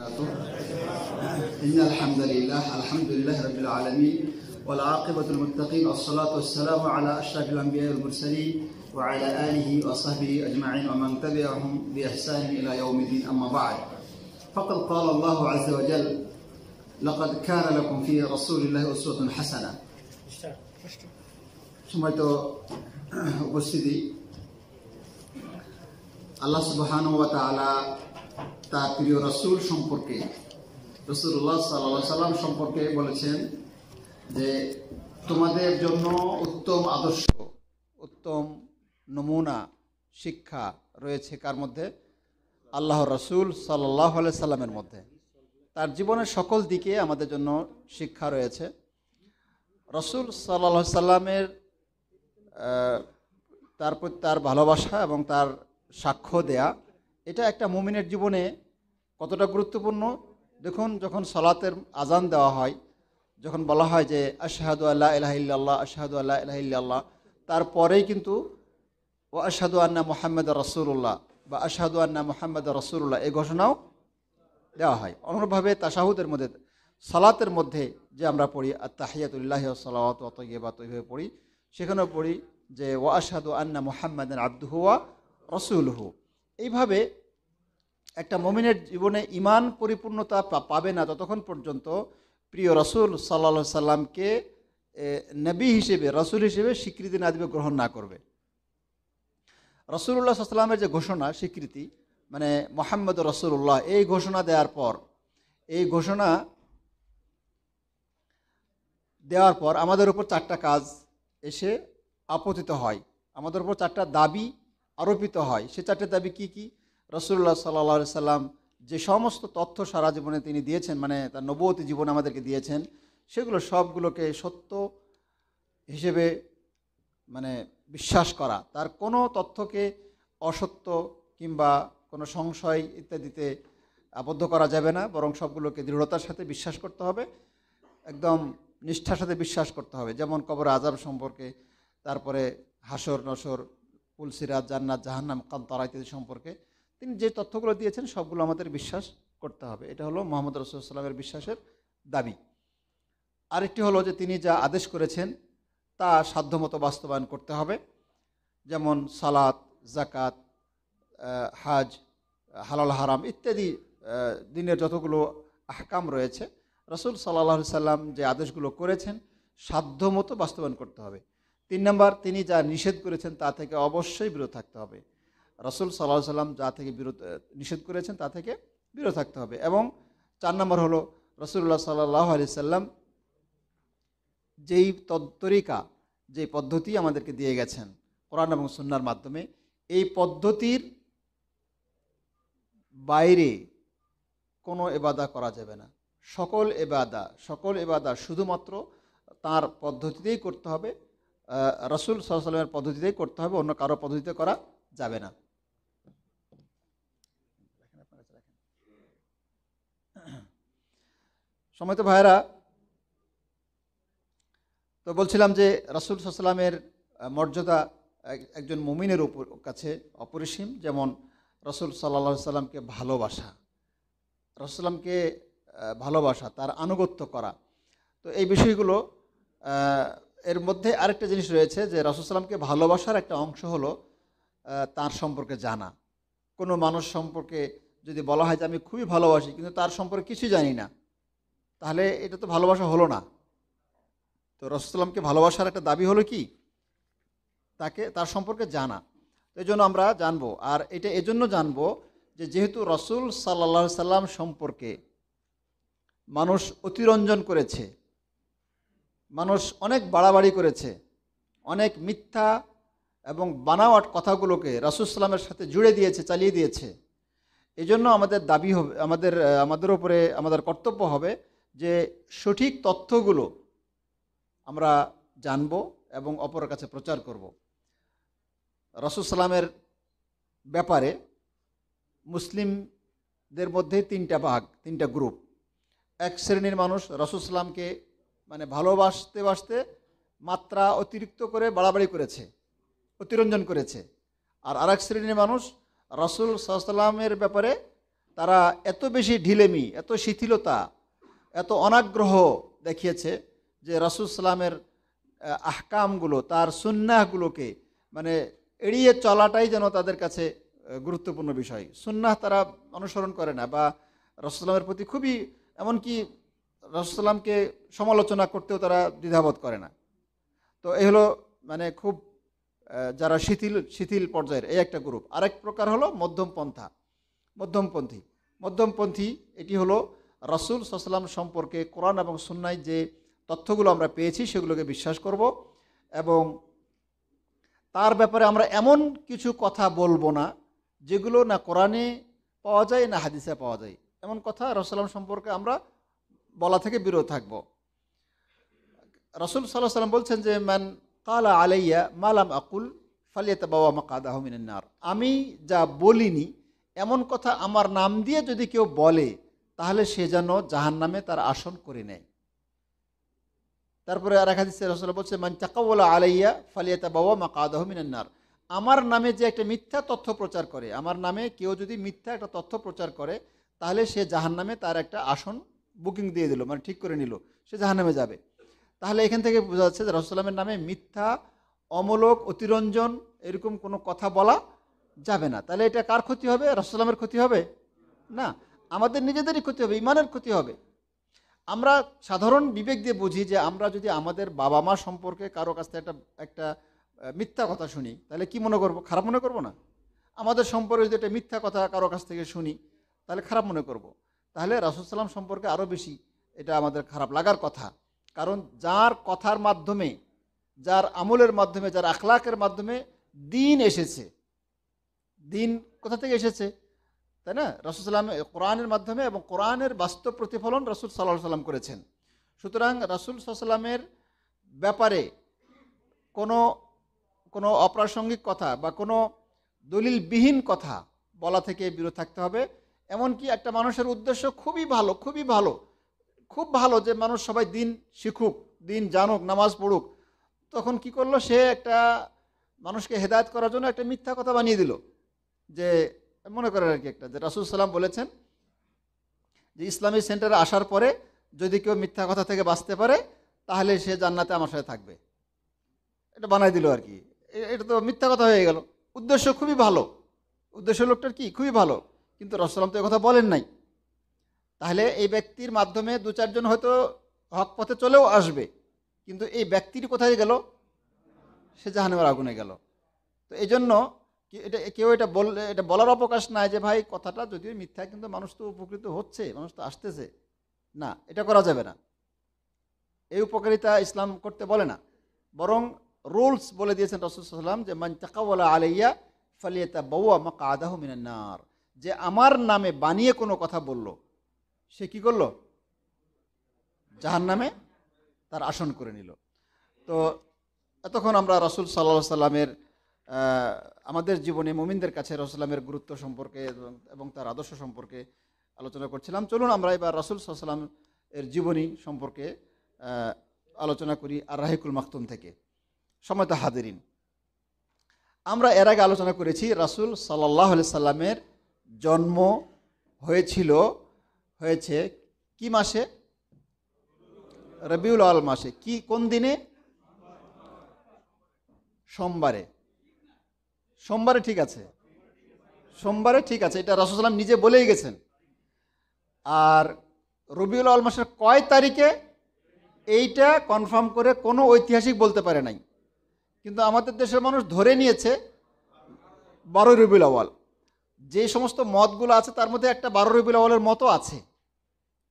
وبركاته. إن الحمد لله رب العالمين والعاقبة للمتقين والصلاة والسلام على أشرف الأنبياء والمرسلين وعلى آله وصحبه أجمعين ومن تبعهم بإحسان إلى يوم الدين. أما بعد، فقد قال الله عز وجل: لقد كان لكم في رسول الله أسوة حسنة. সম্মানিত উপস্থিতি, আল্লাহ সুবহানাহু ওয়া তাআলা তার প্রিয় রাসূল সম্পর্কে, রাসূলুল্লাহ সাল্লাল্লাহু আলাইহি সাল্লাম সম্পর্কে বলেছেন যে তোমাদের জন্য উত্তম আদর্শ, উত্তম নমুনা শিক্ষা রয়েছে কার মধ্যে? আল্লাহর রাসূল সাল্লাল্লাহু আলাইহি সাল্লামের মধ্যে। তার জীবনের সকল দিকে আমাদের জন্য শিক্ষা রয়েছে। রাসূল সাল্লাল্লাহু আলাইহি সাল্লামের তার প্রতি তার ভালোবাসা এবং তার সাক্ষ্য দেয়া, এটা একটা মুমিনের জীবনে কতটা গুরুত্বপূর্ণ। দেখুন, যখন সালাতের আজান দেওয়া হয়, যখন বলা হয় যে আশহাদু আল্লা ইলাহা ইল্লাল্লাহ, আশহাদু আল্লা ইলাহা ইল্লাল্লাহ, তারপরেই কিন্তু ও আশহাদু আন্না মুহাম্মাদুর রাসূলুল্লাহ বা আশহাদু আন্না মুহাম্মাদুর রাসূলুল্লাহ এই ঘোষণাও দেওয়া হয়। অনুরূপভাবে তাশাহুদের মধ্যে, সালাতের মধ্যে যে আমরা পড়ি আত-তাহিয়াতু লিল্লাহি ওয়াস সালাওয়াতু ওয়া তাইয়্যিবাতু, এইভাবে পড়ি, সেখানেও পড়ি যে ওয়া আশহাদু আন্না মুহাম্মাদান আবদুহু ওয়া রাসূলুহু। এইভাবে একটা মুমিনের জীবনে ঈমান পরিপূর্ণতা পাবে না ততক্ষণ পর্যন্ত প্রিয় রাসূল সাল্লাল্লাহু আলাইহি সাল্লামকে নবী হিসেবে, রাসূল হিসেবে স্বীকৃতি না দিবে, গ্রহণ না করবে। রাসূলুল্লাহ সাল্লাল্লাহু আলাইহি সাল্লামের যে ঘোষণা, স্বীকৃতি, মানে মুহাম্মদুর রাসূলুল্লাহ, এই ঘোষণা দেওয়ার পর, এই ঘোষণা দেওয়ার পর আমাদের উপর চারটা কাজ এসে আপতিত হয়, আমাদের উপর চারটা দাবি আরোপিত হয়। সে চারটে দাবি কি কি? রাসূলুল্লাহ সাল্লাল্লাহু আলাইহি সাল্লাম যে সমস্ত তথ্য সারা জীবনে তিনি দিয়েছেন, মানে তার নবুয়তি জীবনে আমাদেরকে দিয়েছেন, সেগুলো সবগুলোকে সত্য হিসেবে মানে বিশ্বাস করা। তার কোনো তথ্যকে অসত্য কিংবা কোনো সংশয় ইত্যাদিতে আবদ্ধ করা যাবে না, বরং সবগুলোকে দৃঢ়তার সাথে বিশ্বাস করতে হবে, একদম নিষ্ঠার সাথে বিশ্বাস করতে হবে। যেমন কবর আযাব সম্পর্কে, তারপরে হাসর নসর, পুলসিরাত, জান্নাত, জাহান্নাম, কান্তারা ইত্যাদি সম্পর্কে তিনি যে তথ্যগুলো দিয়েছেন সবগুলো আমাদের বিশ্বাস করতে হবে। এটা হলো মুহাম্মদ রাসূলুল্লাহ সাল্লাল্লাহু আলাইহি সাল্লামের বিশ্বাসের দাবি। আরেকটি হলো যে তিনি যা আদেশ করেছেন তা সাধ্যমতো বাস্তবায়ন করতে হবে। যেমন সালাত, যাকাত, হাজ, হালাল হারাম ইত্যাদি দিনের যতগুলো আহকাম রয়েছে, রাসূল সাল্লাল্লাহু আলাইহি সাল্লাম যে আদেশগুলো করেছেন সাধ্যমতো বাস্তবায়ন করতে হবে। 3 নম্বর, তিনি যা নিষেধ করেছেন তা থেকে অবশ্যই বিরত থাকতে হবে। রাসূল সাল্লাল্লাহু আলাইহি সাল্লাম যা থেকে নিষেধ করেছেন তা থেকে বিরত থাকতে হবে। এবং 4 নম্বর হলো রাসূলুল্লাহ সাল্লাল্লাহু আলাইহি সাল্লাম যেই তরিকা, যে পদ্ধতি আমাদেরকে দিয়ে গেছেন কোরআন এবং সুন্নাহর মাধ্যমে, এই পদ্ধতির বাইরে কোনো ইবাদত করা যাবে না। সকল ইবাদত শুধুমাত্র তার পদ্ধতিতেই করতে হবে, রাসূল সাল্লাল্লাহু আলাইহি সাল্লামের পদ্ধতিতেই করতে হবে, অন্য কারো পদ্ধতিতে করা যাবে না। সম্মানিত ভাইরা, তো বলছিলাম যে রাসূল সাল্লাল্লাহু আলাইহি সাল্লামের মর্যাদা একজন মুমিনের কাছে অপরিসীম। যেমন রাসূল সাল্লাল্লাহু আলাইহি সাল্লামকে ভালোবাসা, রাসূল সাল্লামকে ভালোবাসা, তার আনুগত্য করা। তো এই বিষয়গুলো, এর মধ্যে আরেকটা জিনিস রয়েছে যে রাসূল সাল্লামকে ভালোবাসার একটা অংশ হলো তার সম্পর্কে জানা। কোনো মানুষ সম্পর্কে যদি বলা হয় যে আমি খুবই ভালোবাসি, কিন্তু তার সম্পর্কে কিছুই জানি না, তাহলে এটা তো ভালোবাসা হলো না। তো রাসূল সাল্লামকে ভালোবাসার একটা দাবি হলো কি? তার সম্পর্কে জানা। এই জন্য আমরা জানবো, আর এটা এজন্য জানবো যে যেহেতু রাসূল সাল্লাল্লাহু আলাইহি সাল্লাম সম্পর্কে মানুষ অতিরঞ্জন করেছে, মানুষ অনেক বাড়াবাড়ি করেছে, অনেক মিথ্যা এবং বানাওয়াট কথাগুলোকে রাসূল সাল্লামের সাথে জুড়ে দিয়েছে, চালিয়ে দিয়েছে। এই জন্য আমাদের দাবি হবে, আমাদের উপরে আমাদের কর্তব্য হবে যে সঠিক তথ্যগুলো আমরা জানব এবং অপরের কাছে প্রচার করব। রাসূল সাল্লামের ব্যাপারে মুসলিমদের মধ্যে 3টা ভাগ, 3টা গ্রুপ। এক শ্রেণীর মানুষ রাসূল সাল্লামকে মানে ভালোবাসতে মাত্রা অতিরিক্ত করে বাড়াবাড়ি করেছে, অতিরঞ্জন করেছে। আর আরেক শ্রেণীর মানুষ রাসূল সাল্লাল্লাহু আলাইহি সাল্লামের ব্যাপারে তারা এত বেশি ঢিলেমি, এত শিথিলতা, এত অনাগ্রহ দেখিয়েছে যে রাসূল সাল্লামের আহকামগুলো, তার সুন্নাহগুলোকে মানে এড়িয়ে চলাটাই যেন তাদের কাছে গুরুত্বপূর্ণ বিষয়। সুন্নাহ তারা অনুসরণ করে না, বা রাসূল সাল্লামের প্রতি খুবই, এমনকি রাসূল সাল্লামকে সমালোচনা করতেও তারা দ্বিধাবোধ করে না। তো এই হলো মানে খুব যারা শিথিল পর্যায়ের এই একটা গ্রুপ। আরেক প্রকার হলো মধ্যমপন্থী। এটি হলো রাসূল সাল্লাল্লাহু আলাইহি ওয়াসাল্লাম সম্পর্কে কোরআন এবং সুন্নায় যে তথ্যগুলো আমরা পেয়েছি সেগুলোকে বিশ্বাস করব, এবং তার ব্যাপারে আমরা এমন কিছু কথা বলবো না যেগুলো না কোরআনে পাওয়া যায় না হাদিসে পাওয়া যায়। এমন কথা রাসূল সাল্লাল্লাহু আলাইহি ওয়াসাল্লাম সম্পর্কে আমরা বলা থেকে বিরত থাকব। রাসূল সাল্লাল্লাহু আলাইহি ওয়াসাল্লাম বলছেন যে মান কালা আলাইয়া মা লাম আকুল ফালিয়াতাবাওয়া মাকআদাহু মিনান নার। আমি যা বলিনি এমন কথা আমার নাম দিয়ে যদি কেউ বলে তাহলে সে যেন জাহান্নামে তার আসন করে নেয়। তারপরে আর এক হাদিসে রাসূল বলছে মান তাকাওয়ালা আলাইয়া ফালিয়াতাবাওয়া মাকআদাহু মিনান নার। আমার নামে যে একটা মিথ্যা তথ্য প্রচার করে, আমার নামে কেউ যদি মিথ্যা একটা তথ্য প্রচার করে তাহলে সে জাহান্নামে তার একটা আসন বুকিং দিয়ে দিল, মানে ঠিক করে নিল, সে জাহান্নামে যাবে। তাহলে এখান থেকে বোঝা যাচ্ছে যে রাসূল সাল্লামের নামে মিথ্যা, অমূলক, অতিরঞ্জন এরকম কোনো কথা বলা যাবে না। তাহলে এটা কার ক্ষতি হবে? রাসূল সাল্লামের ক্ষতি হবে না, আমাদের নিজেদেরই ক্ষতি হবে, ইমানের ক্ষতি হবে। আমরা সাধারণ বিবেক দিয়ে বুঝি যে আমরা যদি আমাদের বাবা মা সম্পর্কে কারো কাছ থেকে একটা মিথ্যা কথা শুনি তাহলে কি মনে করব? খারাপ মনে করব না? আমাদের সম্পর্কে যদি একটা মিথ্যা কথা কারো কাছ থেকে শুনি তাহলে খারাপ মনে করব। তাহলে রাসূল সাল্লাম সম্পর্কে আরও বেশি এটা আমাদের খারাপ লাগার কথা। কারণ যার কথার মাধ্যমে, যার আমলের মাধ্যমে, যার আখলাকের মাধ্যমে দিন এসেছে, দিন কোথা থেকে এসেছে, তাই না? রাসূল সাল্লাম কোরআনের মাধ্যমে, এবং কোরআনের বাস্তব প্রতিফলন রাসূল সাল্লাল্লাহু আলাইহি ওয়াসাল্লাম করেছেন। সুতরাং রাসূল সাল্লাল্লাহু আলাইহি ওয়াসাল্লামের ব্যাপারে কোনো অপ্রাসঙ্গিক কথা বা কোনো দলিলবিহীন কথা বলা থেকে বিরত থাকতে হবে। এমনকি একটা মানুষের উদ্দেশ্য খুব ভালো যে মানুষ সবাই দিন শিখুক, দিন জানুক, নামাজ পড়ুক, তখন কি করলো? সে একটা মানুষকে হেদায়েত করার জন্য একটা মিথ্যা কথা বানিয়ে দিল। যে মনে করেন আর কি একটা, যে রাসূল সাল্লাম বলেছেন যে ইসলামিক সেন্টারে আসার পরে যদি কেউ মিথ্যা কথা থেকে বাঁচতে পারে তাহলে সে জান্নাতে আমার সাথে থাকবে। এটা বানাই দিল আর কি। এটা তো মিথ্যা কথা হয়ে গেল। উদ্দেশ্য খুবই ভালো, উদ্দেশ্য লোকটার কি খুবই ভালো, কিন্তু রাসূল সাল্লাম তো কথা বলেন নাই। তাহলে এই ব্যক্তির মাধ্যমে দু চারজন হয়তো হক পথে চলেও আসবে, কিন্তু এই ব্যক্তির কোথায় গেল? সে জাহান্নামের আগুনে গেল। তো এই জন্য কেউ এটা বললে, এটা বলার অবকাশ নাই যে ভাই কথাটা যদিও মিথ্যা কিন্তু মানুষ তো উপকৃত হচ্ছে, মানুষ তো আসতেছে, না, এটা করা যাবে না। এই উপকারিতা ইসলাম করতে বলে না, বরং রুলস বলে দিয়েছেন রাসূল সাল্লাল্লাহু আলাইহি ওয়াসাল্লাম যে মান তাকাওয়ালা আলাইয়া ফালিয়াতাবাওয়া মাকআদাহু মিনান নার। যে আমার নামে বানিয়ে কোনো কথা বলল সে কি করলো? জাহান্নামে তার আসন করে নিল। তো এতক্ষণ আমরা রাসূল সাল্লাল্লাহু আলাইহি ওয়াসাল্লামের আমাদের জীবনে মুমিনদের কাছে রাসূল সাল্লামের গুরুত্ব সম্পর্কে এবং তার আদর্শ সম্পর্কে আলোচনা করছিলাম। চলুন আমরা এবার রাসূল সাল্লাল্লাহু আলাইহি ওয়াসাল্লাম এর জীবনী সম্পর্কে আলোচনা করি আর রাহিকুল মাকতুম থেকে। সম্মানিত হাজিরিন, আমরা এর আগে আলোচনা করেছি রাসূল সাল্লাল্লাহু আলাইহি সাল্লামের জন্ম হয়েছে কি মাসে? রবিউল আউয়াল মাসে। কোন দিনে? সোমবারে ঠিক আছে, এটা রাসূল সাল্লাম নিজে বলেই গেছেন। আর রবিউল আউয়াল মাসের কয় তারিখে এইটা কনফার্ম করে কোনো ঐতিহাসিক বলতে পারে নাই, কিন্তু আমাদের দেশের মানুষ ধরে নিয়েছে 12 রবিউল আউয়াল। যে সমস্ত মতগুলো আছে তার মধ্যে একটা 12 রবিউল আউয়ালের মতও আছে।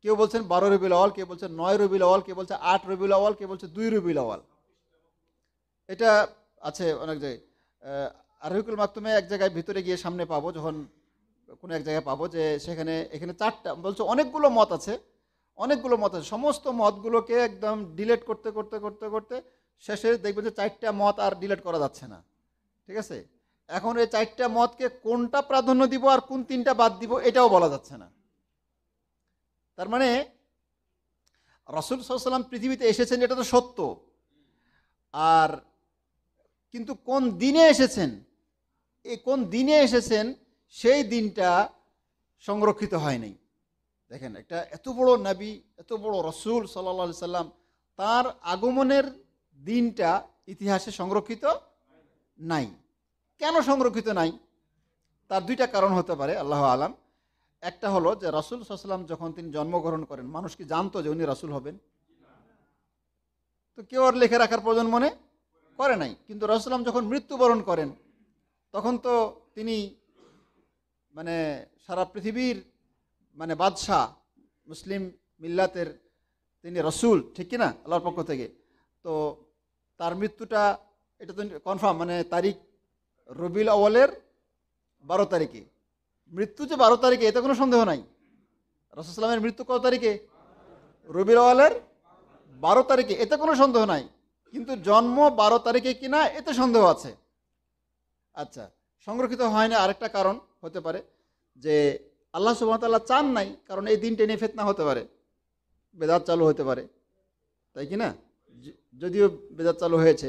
কেউ বলছেন 12 রবিউল আউয়াল, কেউ বলছেন 9 রবিউল আউয়াল, কেউ বলছে 8 রবিউল আউয়াল, কেউ বলছে 2 রবিউল আউয়াল। এটা আছে অনেক জায়গায়। রাহিকুল মাকতুমে এক জায়গায় ভিতরে গিয়ে সামনে পাবো, যখন কোনো এক জায়গায় পাবো যে এখানে 4টা বলছে, অনেকগুলো মত আছে। সমস্ত মতগুলোকে একদম ডিলেট করতে করতে করতে করতে শেষে দেখবেন যে 4টা মত আর ডিলেট করা যাচ্ছে না। ঠিক আছে, এখন এই 4টা মতকে কোনটা প্রাধান্য দিব আর কোন 3টা বাদ দিব এটাও বলা যাচ্ছে না। তার মানে রাসূল সাল্লাল্লাহু আলাইহি ওয়াসাল্লাম পৃথিবীতে এসেছেন এটা তো সত্য, আর কিন্তু কোন দিনে এসেছেন সেই দিনটা সংরক্ষিত হয় নাই। দেখেন, একটা এত বড় নবী, এত বড় রসুল সাল্লাল্লাহু আলাইহি সাল্লাম, তার আগমনের দিনটা ইতিহাসে সংরক্ষিত নাই। কেন সংরক্ষিত নাই? তার দুইটা কারণ হতে পারে, আল্লাহ আলাম। একটা হলো যে রাসূল সাল্লাল্লাহু আলাইহি সাল্লাম যখন তিনি জন্মগ্রহণ করেন, মানুষ কি জানতো যে উনি রাসূল হবেন? তো কেউ আর লিখে রাখার প্রয়োজন মনে করে নাই। কিন্তু রাসূল সাল্লাল্লাহু আলাইহি সাল্লাম যখন মৃত্যুবরণ করেন, তখন তো তিনি মানে সারা পৃথিবীর মানে বাদশাহ, মুসলিম মিল্লাতের তিনি রসুল, ঠিক কিনা, আল্লাহর পক্ষ থেকে। তো তার মৃত্যুটা এটা তো কনফার্ম, মানে তারিখ রবিউল আউয়ালের 12 তারিখে। মৃত্যু যে 12 তারিখে এতে কোনো সন্দেহ নাই। রাসূল সাল্লামের মৃত্যু কত তারিখে? রবিউল আউয়ালের 12 তারিখে, এতে কোনো সন্দেহ নাই। কিন্তু জন্ম 12 তারিখে কিনা এতে সন্দেহ আছে। আচ্ছা, সংরক্ষিত হয় না আরেকটা কারণ হতে পারে যে আল্লাহ সুবহানাহু ওয়া তাআলা চান নাই, কারণ এই দিনটা নিয়ে ফিতনা হতে পারে, বেদাত চালু হতে পারে, তাই কি না? যদিও বেদাত চালু হয়েছে,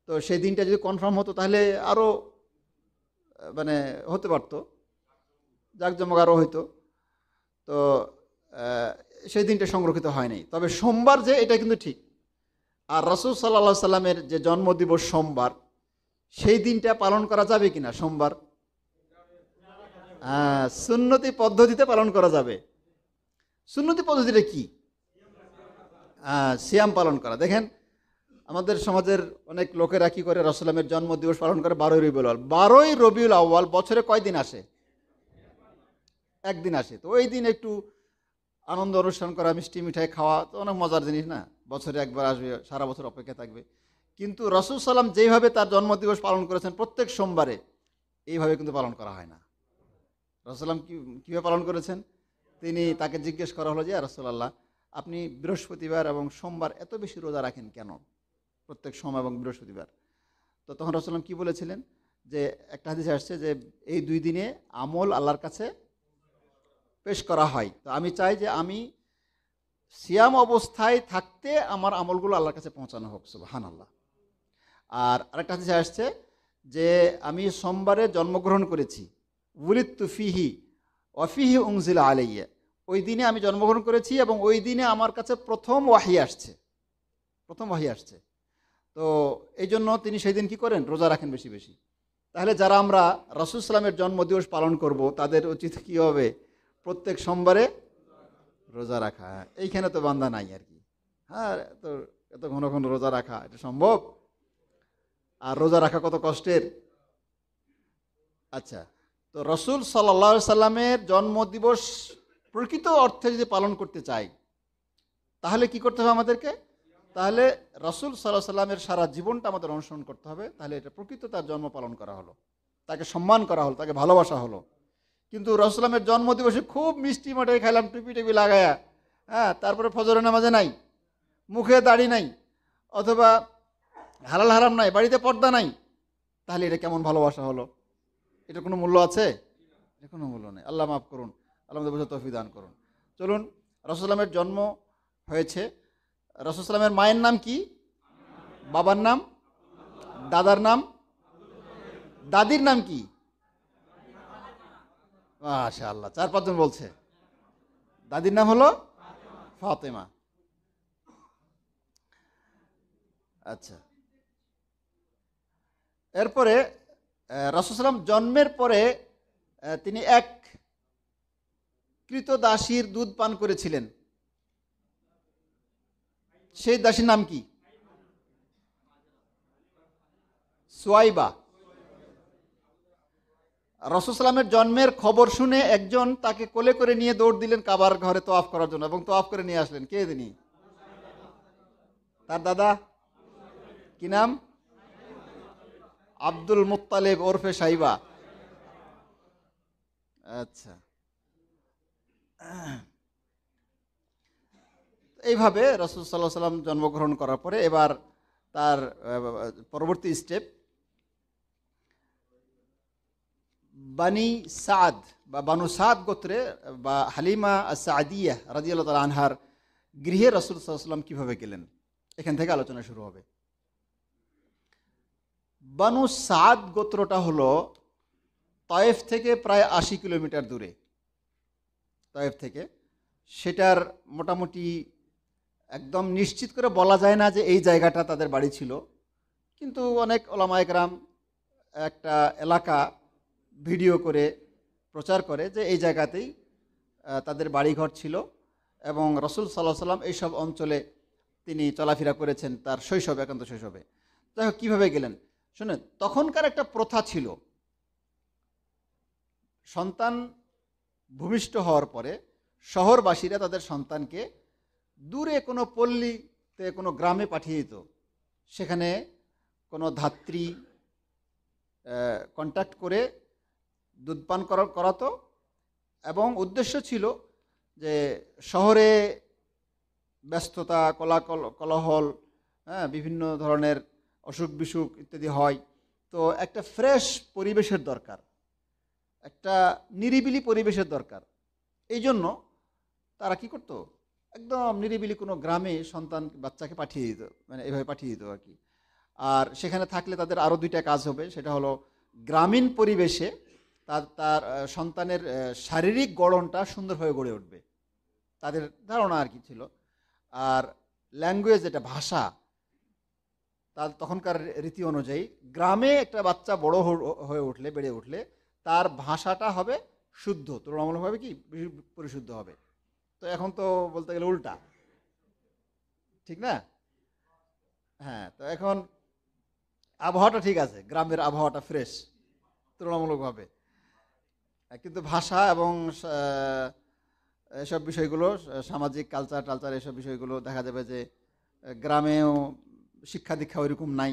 তো সেই দিনটা যদি কনফার্ম হতো তাহলে আরও মানে হতে পারতো, জাঁকজমক আরও হইতো। তো সেই দিনটা সংরক্ষিত হয় নাই। তবে সোমবার যে, এটা কিন্তু ঠিক। আর রাসূল সাল্লাল্লাহু আলাইহি সাল্লামের যে জন্মদিবস সোমবার, সেই দিনটা পালন করা যাবে কিনা? সোমবার সুন্নতি পদ্ধতিতে পালন করা যাবে। সুন্নতি পদ্ধতিটা কি? সিয়াম পালন করা। দেখেন, আমাদের সমাজের অনেক লোকেরা কি করে, রাসূলের জন্মদিবস পালন করে 12ই রবিউল আউয়াল। 12ই রবিউল আউয়াল বছরে কয় দিন আসে? একদিন আসে। তো ওই দিন একটু আনন্দ অনুষ্ঠান করা, মিষ্টি মিঠাই খাওয়া, তো অনেক মজার জিনিস না? বছরে একবার আসবে, সারা বছর অপেক্ষা থাকবে। কিন্তু রাসূল সাল্লাম যেইভাবে তার জন্মদিবস পালন করেছেন প্রত্যেক সোমবারে, এইভাবে কিন্তু পালন করা হয় না। রাসূল সাল্লাম কীভাবে পালন করেছেন? তাকে জিজ্ঞেস করা হলো যে, ইয়া রাসূলাল্লাহ, আপনি বৃহস্পতিবার এবং সোমবার এত বেশি রোজা রাখেন কেন, প্রত্যেক সোম এবং বৃহস্পতিবার? তো তখন রাসূল সাল্লাম কী বলেছিলেন? যে একটা হাদিসে আসছে যে এই 2 দিনে আমল আল্লাহর কাছে পেশ করা হয়। তো আমি চাই যে আমি সিয়াম অবস্থায় থাকতে আমার আমলগুলো আল্লাহর কাছে পৌঁছানো হোক। সুবহানাল্লাহ। আর আরেকটা হাদিসে আসছে যে আমি সোমবারে জন্মগ্রহণ করেছি, উলিদতু ফিহি ওয়া ফিহি উনজিলা আলাইয়া, ওই দিনে আমি জন্মগ্রহণ করেছি এবং ওই দিনে আমার কাছে প্রথম ওয়াহি আসছে। তো এই জন্য তিনি সেই দিন কী করেন? রোজা রাখেন বেশি বেশি। তাহলে যারা আমরা রাসূল সাল্লামের জন্মদিবস পালন করব, তাদের উচিত কী হবে? প্রত্যেক সোমবারে রোজা রাখা। এইখানে তো বান্দা নাই আর কি। হ্যাঁ, তো এত ঘন ঘন রোজা রাখা এটা সম্ভব? আর রোজা রাখা কত কষ্টের। আচ্ছা, তো রাসূল সাল্লাল্লাহু আলাইহি সাল্লামের জন্মদিবস প্রকৃত অর্থে যদি পালন করতে চাই, তাহলে কি করতে হবে আমাদেরকে? তাহলে রাসূল সাল্লাল্লাহু আলাইহি সাল্লামের সারা জীবনটা আমাদের অনুসরণ করতে হবে। তাহলে এটা প্রকৃত তার জন্ম পালন করা হলো, তাকে সম্মান করা হলো, তাকে ভালোবাসা হলো। কিন্তু রাসূল সাল্লামের জন্মদিবসে খুব মিষ্টি মিঠাই খাইলাম, টুপি টেপি লাগায়া, হ্যাঁ, তারপরে ফজরের নামাজে নাই, মুখে দাড়ি নাই, অথবা হালাল হারাম নাই, বাড়িতে পর্দা নাই, তাহলে এটা কেমন ভালোবাসা হলো? এটা কোনো মূল্য আছে? এটা কোনো মূল্য নেই। আল্লাহ মাফ করুন, আল্লাহ আমাদের বুঝার তৌফিক দান করুন। চলুন, রাসূল সাল্লামের জন্ম হয়েছে। রাসূল সাল্লামের মায়ের নাম কি? বাবার নাম? দাদার নাম? দাদির নাম কি? মাশাআল্লাহ, 4-5 জন বলছে। দাদির নাম হলো ফাতেমা। আচ্ছা, এরপরে রাসূল সাল্লাম জন্মের পরে তিনি এক কৃতদাসীর দুধ পান করেছিলেন। সেই দাসীর নাম কি? সুয়াইবা। রাসূল সাল্লামের জন্মের খবর শুনে একজন তাকে কোলে করে নিয়ে দৌড় দিলেন কাবার ঘরে তওয়াফ করার জন্য, এবং তওয়াফ করে নিয়ে আসলেন। কে তিনি? তার দাদা কি নাম? আব্দুল মুত্তালিব ওরফে সাইবা। আচ্ছা, এইভাবে রাসূল সাল্লাল্লাহু আলাইহি সাল্লাম জন্মগ্রহণ করার পরে এবার তার পরবর্তী স্টেপ, বানি সাদ বা বানু সাদ গোত্রে বা হালিমা আস-সাদিয়া রাদিয়াল্লাহু তাআলা আনহার গৃহে রাসূল সাল্লাল্লাহু আলাইহি সাল্লাম কীভাবে গেলেন, এখান থেকে আলোচনা শুরু হবে। বানু সাদ গোত্রটা হলো তায়েফ থেকে প্রায় 80 কিলোমিটার দূরে। তয়েফ থেকে, সেটার মোটামুটি একদম নিশ্চিত করে বলা যায় না যে এই জায়গাটা তাদের বাড়ি ছিল, কিন্তু অনেক ওলামা একরাম একটা এলাকা ভিডিও করে প্রচার করে যে এই জায়গাতেই তাদের বাড়িঘর ছিল, এবং রসুল সাল্লাহ সাল্লাম এইসব অঞ্চলে তিনি চলাফেরা করেছেন তার শৈশবে, একান্ত শৈশবে। যাই হোক, কীভাবে গেলেন শুনেন। তখনকার একটা প্রথা ছিল, সন্তান ভূমিষ্ঠ হওয়ার পরে শহরবাসীরা তাদের সন্তানকে দূরে কোনো পল্লীতে, কোনো গ্রামে পাঠিয়ে দিত। সেখানে কোনো ধাত্রী কন্ট্যাক্ট করে দুধ পান করাতো, এবং উদ্দেশ্য ছিল যে শহরে ব্যস্ততা, কোলাহল, হ্যাঁ, বিভিন্ন ধরনের অসুখ বিসুখ ইত্যাদি হয়, তো একটা ফ্রেশ পরিবেশের দরকার, একটা নিরিবিলি পরিবেশের দরকার। এই জন্য তারা কি করত, একদম নিরিবিলি কোনো গ্রামে সন্তান বাচ্চাকে পাঠিয়ে দিত, মানে এভাবে পাঠিয়ে দিত আর কি। আর সেখানে থাকলে তাদের আরও দুইটা কাজ হবে, সেটা হলো গ্রামীণ পরিবেশে তার সন্তানের শারীরিক গড়নটা সুন্দরভাবে গড়ে উঠবে, তাদের ধারণা আর কি ছিল। আর ল্যাঙ্গুয়েজ, যেটা ভাষা, তার তখনকার রীতি অনুযায়ী গ্রামে একটা বাচ্চা বড় হয়ে উঠলে, বেড়ে উঠলে তার ভাষাটা হবে শুদ্ধ, তুলনামূলকভাবে কি পরিশুদ্ধ হবে। তো এখন তো বলতে গেলে উল্টা, ঠিক না? হ্যাঁ, তো এখন আবহাওয়াটা ঠিক আছে, গ্রামের আবহাওয়াটা ফ্রেশ তুলনামূলকভাবে, কিন্তু ভাষা এবং এসব বিষয়গুলো, সামাজিক কালচার এসব বিষয়গুলো দেখা যাবে যে গ্রামেও শিক্ষা দীক্ষা ওইরকম নাই,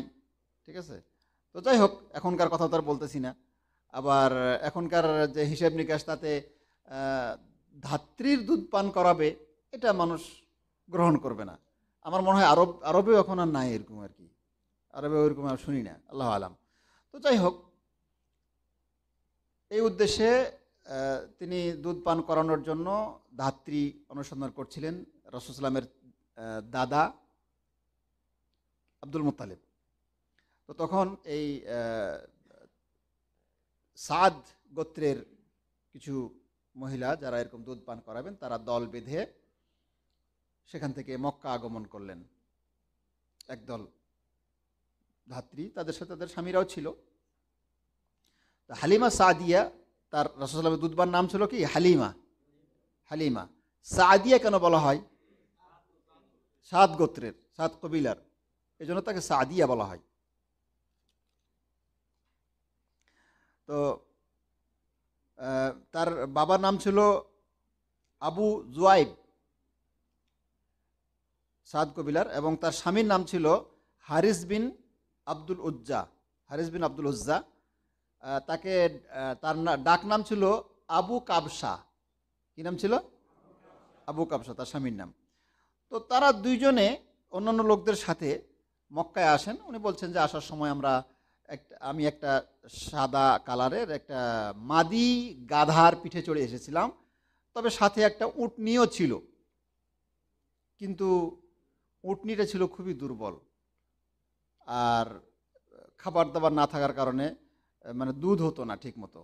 ঠিক আছে? তো যাই হোক, এখনকার কথা তো আর বলতেছি না। আবার এখনকার যে হিসেব নিকাশ, তাতে ধাত্রীর দুধ পান করাবে, এটা মানুষ গ্রহণ করবে না। আমার মনে হয় আরবেও এখন আর নাই এরকম আর কি, আরবে ওইরকম আর শুনি না, আল্লাহ আলাম। তো যাই হোক, এই উদ্দেশ্যে তিনি দুধ পান করানোর জন্য ধাত্রী অনুসন্ধান করছিলেন রাসূল সাল্লামের দাদা আব্দুল মুত্তালিব। তো তখন এই সাদ গোত্রের কিছু মহিলা যারা এরকম দুধ পান করাবেন, তারা দল বেঁধে সেখান থেকে মক্কা আগমন করলেন। একদল ধাত্রী, তাদের সাথে তাদের স্বামীরাও ছিল। হালিমা সাদিয়া, তার রাসূল সাল্লাল্লাহু আলাইহি ওয়াসাল্লামের দুধবার নাম ছিল কি? হালিমা। সাদিয়া কেন বলা হয়? সাদ গোত্রের, সাদ কবিলার, এই জন্য তাকে সাদিয়া বলা হয়। তো তার বাবার নাম ছিল আবু জুয়াইব, সাদ কবিলার, এবং তার স্বামীর নাম ছিল হারিস বিন আব্দুল উজ্জা। তাকে তার ডাক নাম ছিল আবু কাবসা। কি নাম ছিল? আবু কাবসা তার স্বামীর নাম। তো তারা দুইজনে অন্যান্য লোকদের সাথে মক্কায় আসেন। উনি বলছেন যে আসার সময় আমি একটা সাদা কালারের একটা মাদি গাধার পিঠে চড়ে এসেছিলাম, তবে সাথে একটা উটনিও ছিল, কিন্তু উটনিটা ছিল খুবই দুর্বল, আর খাবার দাবার না থাকার কারণে মানে দুধ হতো না ঠিক মতো।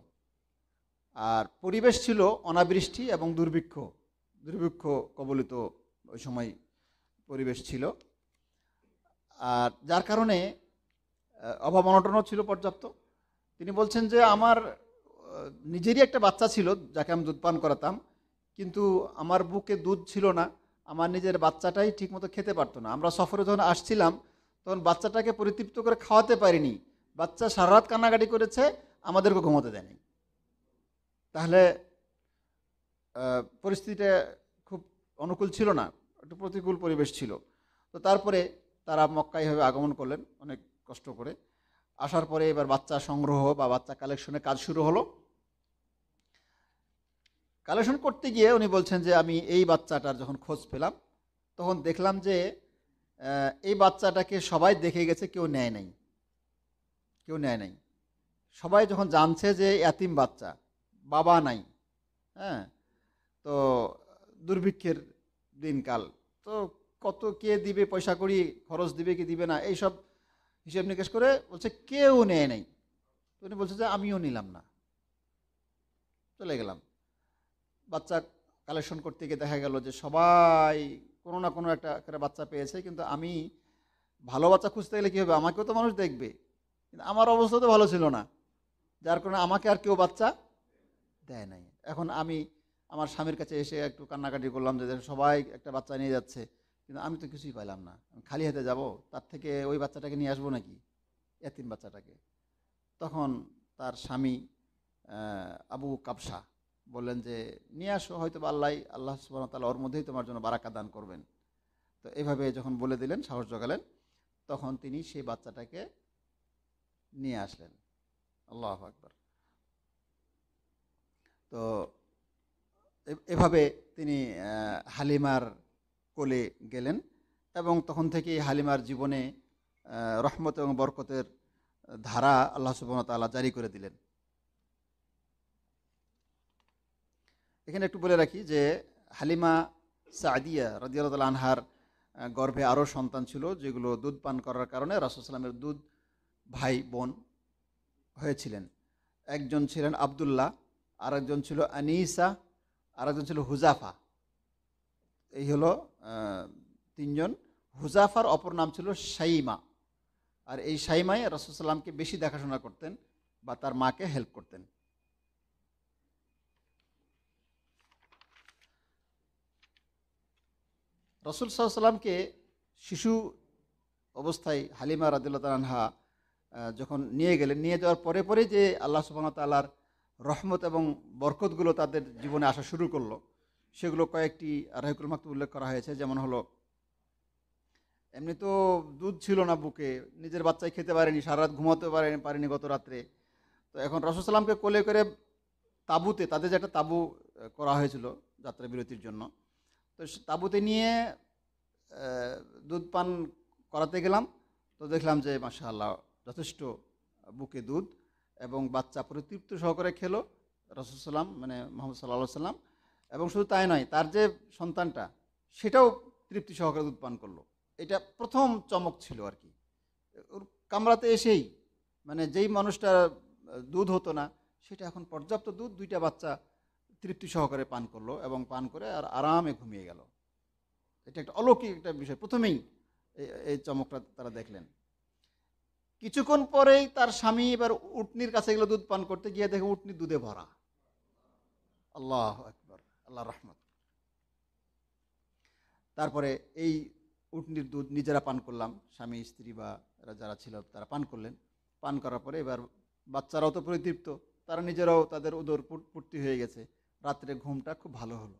আর পরিবেশ ছিল অনাবৃষ্টি এবং দুর্ভিক্ষ কবলিত ওই সময় পরিবেশ ছিল, আর যার কারণে অভাব অনটনও ছিল পর্যাপ্ত। তিনি বলছেন যে আমার নিজেরই একটা বাচ্চা ছিল যাকে আমি দুধ পান করাতাম, কিন্তু আমার বুকে দুধ ছিল না, আমার নিজের বাচ্চাটাই ঠিকমতো খেতে পারতো না। আমরা সফরে যখন আসছিলাম তখন বাচ্চাটাকে পরিতৃপ্ত করে খাওয়াতে পারিনি, বাচ্চা সারা রাত কান্নাকাটি করেছে, আমাদেরকে ঘুমোতে দেয়নি। তাহলে পরিস্থিতিটা খুব অনুকূল ছিল না, একটু প্রতিকূল পরিবেশ ছিল। তো তারপরে তারা মক্কায় এভাবে আগমন করলেন অনেক কষ্ট করে। আসার পরে এবার বাচ্চা সংগ্রহ বা বাচ্চা কালেকশনের কাজ শুরু হলো। কালেকশন করতে গিয়ে উনি বলছেন যে আমি এই বাচ্চাটার যখন খোঁজ পেলাম, তখন দেখলাম যে এই বাচ্চাটাকে সবাই দেখে গেছে, কেউ নেয় নাই। সবাই যখন জানছে যে এতিম বাচ্চা, বাবা নাই, হ্যাঁ, তো দুর্ভিক্ষের দিনকাল, তো কত কে দিবে, পয়সা করি খরচ দিবে কি দিবে না, এইসব হিসেব নিকেশ করে বলছে কেউ নেয় নাই। তো উনি বলছে যে আমিও নিলাম না, চলে গেলাম। বাচ্চা কালেকশন করতে গিয়ে দেখা গেল যে সবাই কোনো না কোনো একটা করে বাচ্চা পেয়েছে, কিন্তু আমি ভালো বাচ্চা খুঁজতে গেলে কী হবে, আমাকেও তো মানুষ দেখবে, কিন্তু আমার অবস্থা তো ভালো ছিল না, যার কারণে আমাকে আর কেউ বাচ্চা দেয় নাই। এখন আমি আমার স্বামীর কাছে এসে একটু কান্নাকাটি করলাম যে দেখো, সবাই একটা বাচ্চা নিয়ে যাচ্ছে, কিন্তু আমি তো কিছুই পাইলাম না, আমি খালি হাতে যাব, তার থেকে ওই বাচ্চাটাকে নিয়ে আসবো নাকি, এতিম বাচ্চাটাকে। তখন তার স্বামী আবু কাবসা বললেন যে নিয়ে আসো, হয়তো বা আল্লাহ সুবহানাহু ওয়া তাআলা ওর মধ্যেই তোমার জন্য বারাকা দান করবেন। তো এভাবে যখন বলে দিলেন, সাহস জোগালেন, তখন তিনি সেই বাচ্চাটাকে নিয়ে আসলেন। আল্লাহু আকবার। তো এভাবে তিনি হালিমার কোলে গেলেন, এবং তখন থেকেই হালিমার জীবনে রহমত এবং বরকতের ধারা আল্লাহ সুবহানাহু ওয়া তাআলা জারি করে দিলেন। এখানে একটু বলে রাখি যে হালিমা সাদিয়া রাদিয়াল্লাহু তাআলা আনহার গর্ভে আরও সন্তান ছিল, যেগুলো দুধ পান করার কারণে রাসূল সাল্লাল্লাহু আলাইহি ওয়াসাল্লামের দুধ ভাই বোন হয়েছিলেন। একজন ছিলেন আব্দুল্লাহ, আরেকজন ছিল আনিসা, আরেকজন ছিল হুজাফা। এই হলো তিনজন। হুজাফার অপর নাম ছিল শাইমা, আর এই শাইমাই রাসূল সাল্লামকে বেশি দেখাশোনা করতেন বা তার মাকে হেল্প করতেন। রাসূল সাল্লাল্লাহু আলাইহি ওয়াসাল্লামকে শিশু অবস্থায় হালিমা রাদিয়াল্লাহু তাআলা আনহা যখন নিয়ে গেলেন, নিয়ে যাওয়ার পরে পরে যে আল্লাহ সুবহানাহু ওয়া তাআলার রহমত এবং বরকতগুলো তাদের জীবনে আসা শুরু করলো, সেগুলো কয়েকটি রাহিকুল মাকতুব উল্লেখ করা হয়েছে। যেমন হলো, এমনি তো দুধ ছিল না বুকে, নিজের বাচ্চাই খেতে পারেনি, সারা রাত ঘুমাতে পারেনি গত রাত্রে। তো এখন রাসূল সাল্লামকে কোলে করে তাঁবুতে, তাদের যে একটা তাঁবু করা হয়েছিল যাত্রা বিরতির জন্য, তো তাঁবুতে নিয়ে দুধ পান করাতে গেলাম। তো দেখলাম যে মাশাআল্লাহ যথেষ্ট বুকে দুধ, এবং বাচ্চা পুরো তৃপ্ত সহকারে খেলো রাসূল সাল্লাম, মানে মুহাম্মদ সাল্লাল্লাহু আলাইহি ওয়াসাল্লাম। এবং শুধু তাই নয়, তার যে সন্তানটা সেটাও তৃপ্তি সহকারে দুধ পান করলো। এটা প্রথম চমক ছিল আর কি। ওর কামরাতে এসেই, মানে যেই মানুষটা দুধ হতো না, সেটা এখন পর্যাপ্ত দুধ, দুইটা বাচ্চা তৃপ্তি সহকারে পান করলো, এবং পান করে আর আরামে ঘুমিয়ে গেল। এটা একটা অলৌকিক একটা বিষয়, প্রথমেই এই চমকটা তারা দেখলেন। কিছুক্ষণ পরেই তার স্বামী এবার উটনির কাছে গেল দুধ পান করতে, গিয়ে দেখে উটনি দুধে ভরা। আল্লাহু আকবার, আল্লাহর রহমত। তারপরে এই উটনির দুধ নিজেরা পান করলাম, স্বামী স্ত্রী বা যারা ছিল তারা পান করলেন। পান করার পরে এবার বাচ্চারাও তো পরিতৃপ্ত, তারা নিজেরাও, তাদের উদর পূর্তি হয়ে গেছে। রাত্রে ঘুমটা খুব ভালো হলো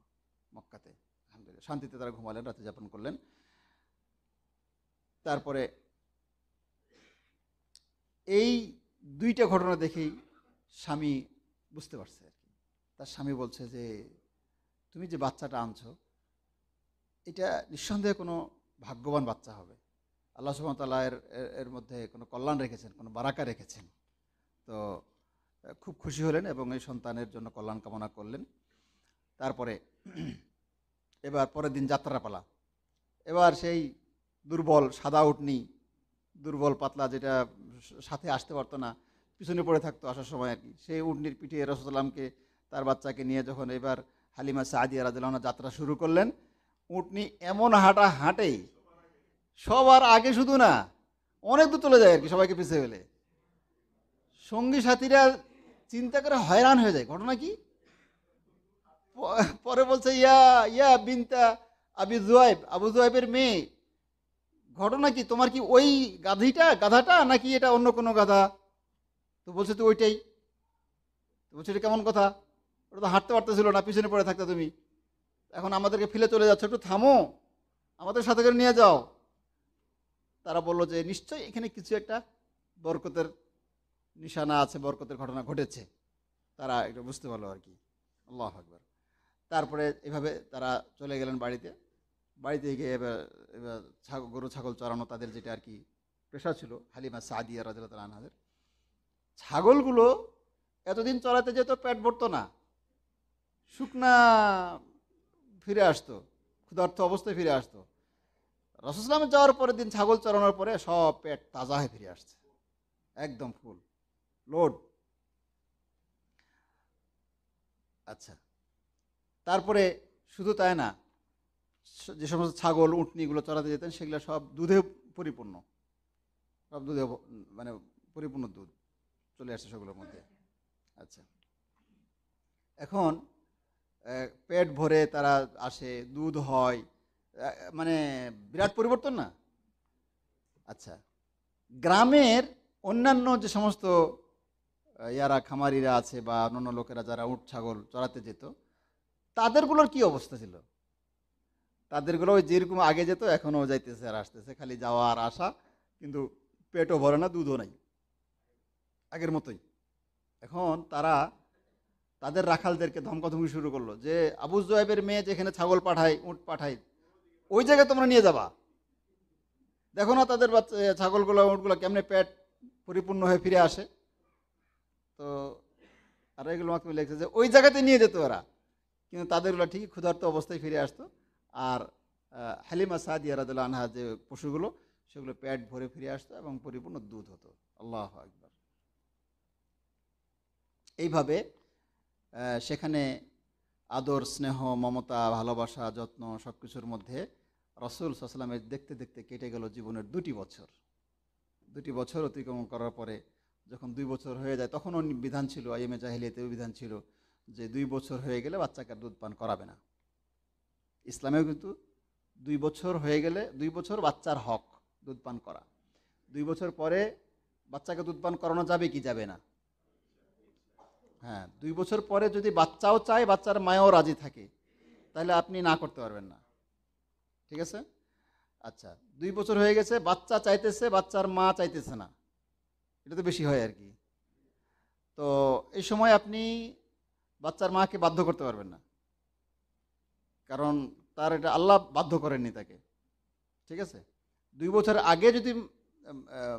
মক্কাতে, আলহামদুলিল্লাহ, শান্তিতে তারা ঘুমালেন, রাতে যাপন করলেন। তারপরে এই দুইটা ঘটনা দেখেই স্বামী বুঝতে পারছে আর কি। তার স্বামী বলছে যে তুমি যে বাচ্চাটা আনছো, এটা নিঃসন্দেহে কোনো ভাগ্যবান বাচ্চা হবে, আল্লাহ সুবহানাহু ওয়া তাআলা এর মধ্যে কোনো কল্যাণ রেখেছেন, কোনো বারাকা রেখেছেন। তো খুব খুশি হলেন এবং এই সন্তানের জন্য কল্যাণ কামনা করলেন। তারপরে এবার পরের দিন যাত্রা পালা। এবার সেই দুর্বল সাদা উটনি, দুর্বল পাতলা, যেটা সাথে আসতে পারতো না, পিছনে পড়ে থাকতো আসার সময় আর কি, সেই উটনির পিঠে রাসূল সাল্লামকে, তার বাচ্চাকে নিয়ে যখন এবার হালিমা সাদিয়া রাদিয়াল্লাহু আনহা যাত্রা শুরু করলেন, উটনি এমন হাঁটা হাঁটে, সবার আগে শুধু না, অনেক দূর চলে যায় আর কি, সবাইকে পিছিয়ে ফেলে। সঙ্গী সাথীরা চিন্তা করে হয়রান হয়ে যায়, ঘটনা কি। পরে বলছে ইয়া ইয়া বিনতা আবি জুয়াইব, আবু জুয়াইবের মেয়ে, ঘটনা কি, তোমার কি ওই গাধাটা নাকি এটা অন্য কোনো গাধা? তো বলছে তো ওইটাই। তো বলছে এটা কেমন কথা, ওটা তো হাঁটতে পারতেছিল না, পিছনে পড়ে থাকতে তুমি, এখন আমাদেরকে ফেলে চলে যাচ্ছ, একটু থামো, আমাদের সাথে করে নিয়ে যাও। তারা বলল যে নিশ্চয়ই এখানে কিছু একটা বরকতের নিশানা আছে, বরকতের ঘটনা ঘটেছে। তারা এটা বুঝতে পারলো আর কি। আল্লাহু আকবার। তারপরে এভাবে তারা চলে গেলেন বাড়িতে। বাড়িতে গিয়ে এবার এবার গরু ছাগল চড়ানো তাদের যেটা আর কি পেশা ছিল, হালিমা সাদিয়া রাদিয়াল্লাহু তাআলা আনহাদের। ছাগলগুলো এতদিন চড়াতে যেত, পেট ভরতো না, শুকনা ফিরে আসতো, ক্ষুধার্ত অবস্থায় ফিরে আসতো। রাসূল সাল্লাল্লাহু আলাইহি ওয়াসাল্লাম যাওয়ার পরের দিন ছাগল চড়ানোর পরে সব পেট তাজা হয়ে ফিরে আসছে, একদম ফুল লোড। আচ্ছা, তারপরে শুধু তাই না, যে সমস্ত ছাগল উটনিগুলো চড়াতে যেতেন সেগুলো সব দুধে পরিপূর্ণ, সব দুধে মানে পরিপূর্ণ দুধ চলে আসছে সেগুলোর মধ্যে। আচ্ছা, এখন পেট ভরে তারা আসে, দুধ হয়, মানে বিরাট পরিবর্তন না? আচ্ছা, গ্রামের অন্যান্য যে সমস্ত ইয়ারা খামারিরা আছে বা অন্যান্য লোকেরা যারা উট ছাগল চড়াতে যেত, তাদেরগুলোর কি অবস্থা ছিল? তাদেরগুলো ওই যেরকম আগে যেত এখনও যাইতেছে আর আসতেছে, খালি যাওয়া আর আসা, কিন্তু পেটও ভরে না, দুধও নাই, আগের মতোই। এখন তারা তাদের রাখালদেরকে ধমকাধমকি শুরু করলো যে আবু জুহাইবের মেয়ে যেখানে ছাগল পাঠায়, উট পাঠায়, ওই জায়গায় তোমরা নিয়ে যাবা, দেখো না তাদের বাচ্চা ছাগলগুলো উটগুলো কেমনে পেট পরিপূর্ণ হয়ে ফিরে আসে। তো আর এগুলো মাত্র লেগেছে যে ওই জায়গাতে নিয়ে যেত ওরা, কিন্তু তাদেরগুলো ঠিকই ক্ষুধার্ত অবস্থায় ফিরে আসতো। আর হালিমা সাদিয়া রাদিয়াল্লাহু আনহা যে পশুগুলো, সেগুলো পেট ভরে ফিরে আসতো এবং পরিপূর্ণ দুধ হতো। আল্লাহু আকবার। এইভাবে সেখানে আদর, স্নেহ, মমতা, ভালোবাসা, যত্ন সব কিছুর মধ্যে রাসূল সাল্লাল্লাহু আলাইহি ওয়াসাল্লামের দেখতে দেখতে কেটে গেল জীবনের 2টি বছর। 2টি বছর অতিক্রম করার পরে যখন 2 বছর হয়ে যায়, তখনও বিধান ছিল, আইএমএ জাহিলিয়াতেও বিধান ছিল যে 2 বছর হয়ে গেলে বাচ্চাকে দুধ পান করাবে না। ইসলামেও কিন্তু 2 বছর হয়ে গেলে, 2 বছর বাচ্চার হক দুধ পান করা। 2 বছর পরে বাচ্চাকে দুধ পান করানো যাবে কি যাবে না? হ্যাঁ, 2 বছর পরে যদি বাচ্চাও চায়, বাচ্চার মায়ও রাজি থাকে, তাহলে আপনি না করতে পারবেন না। ঠিক আছে? আচ্ছা, 2 বছর হয়ে গেছে, বাচ্চা চাইতেছে, বাচ্চার মা চাইতেছে না, এটা তো বেশি হয় আর কি। তো এই সময় আপনি বাচ্চার মাকে বাধ্য করতে পারবেন না, কারণ তার এটা আল্লাহ বাধ্য করেননি তাকে। ঠিক আছে? 2 বছর আগে যদি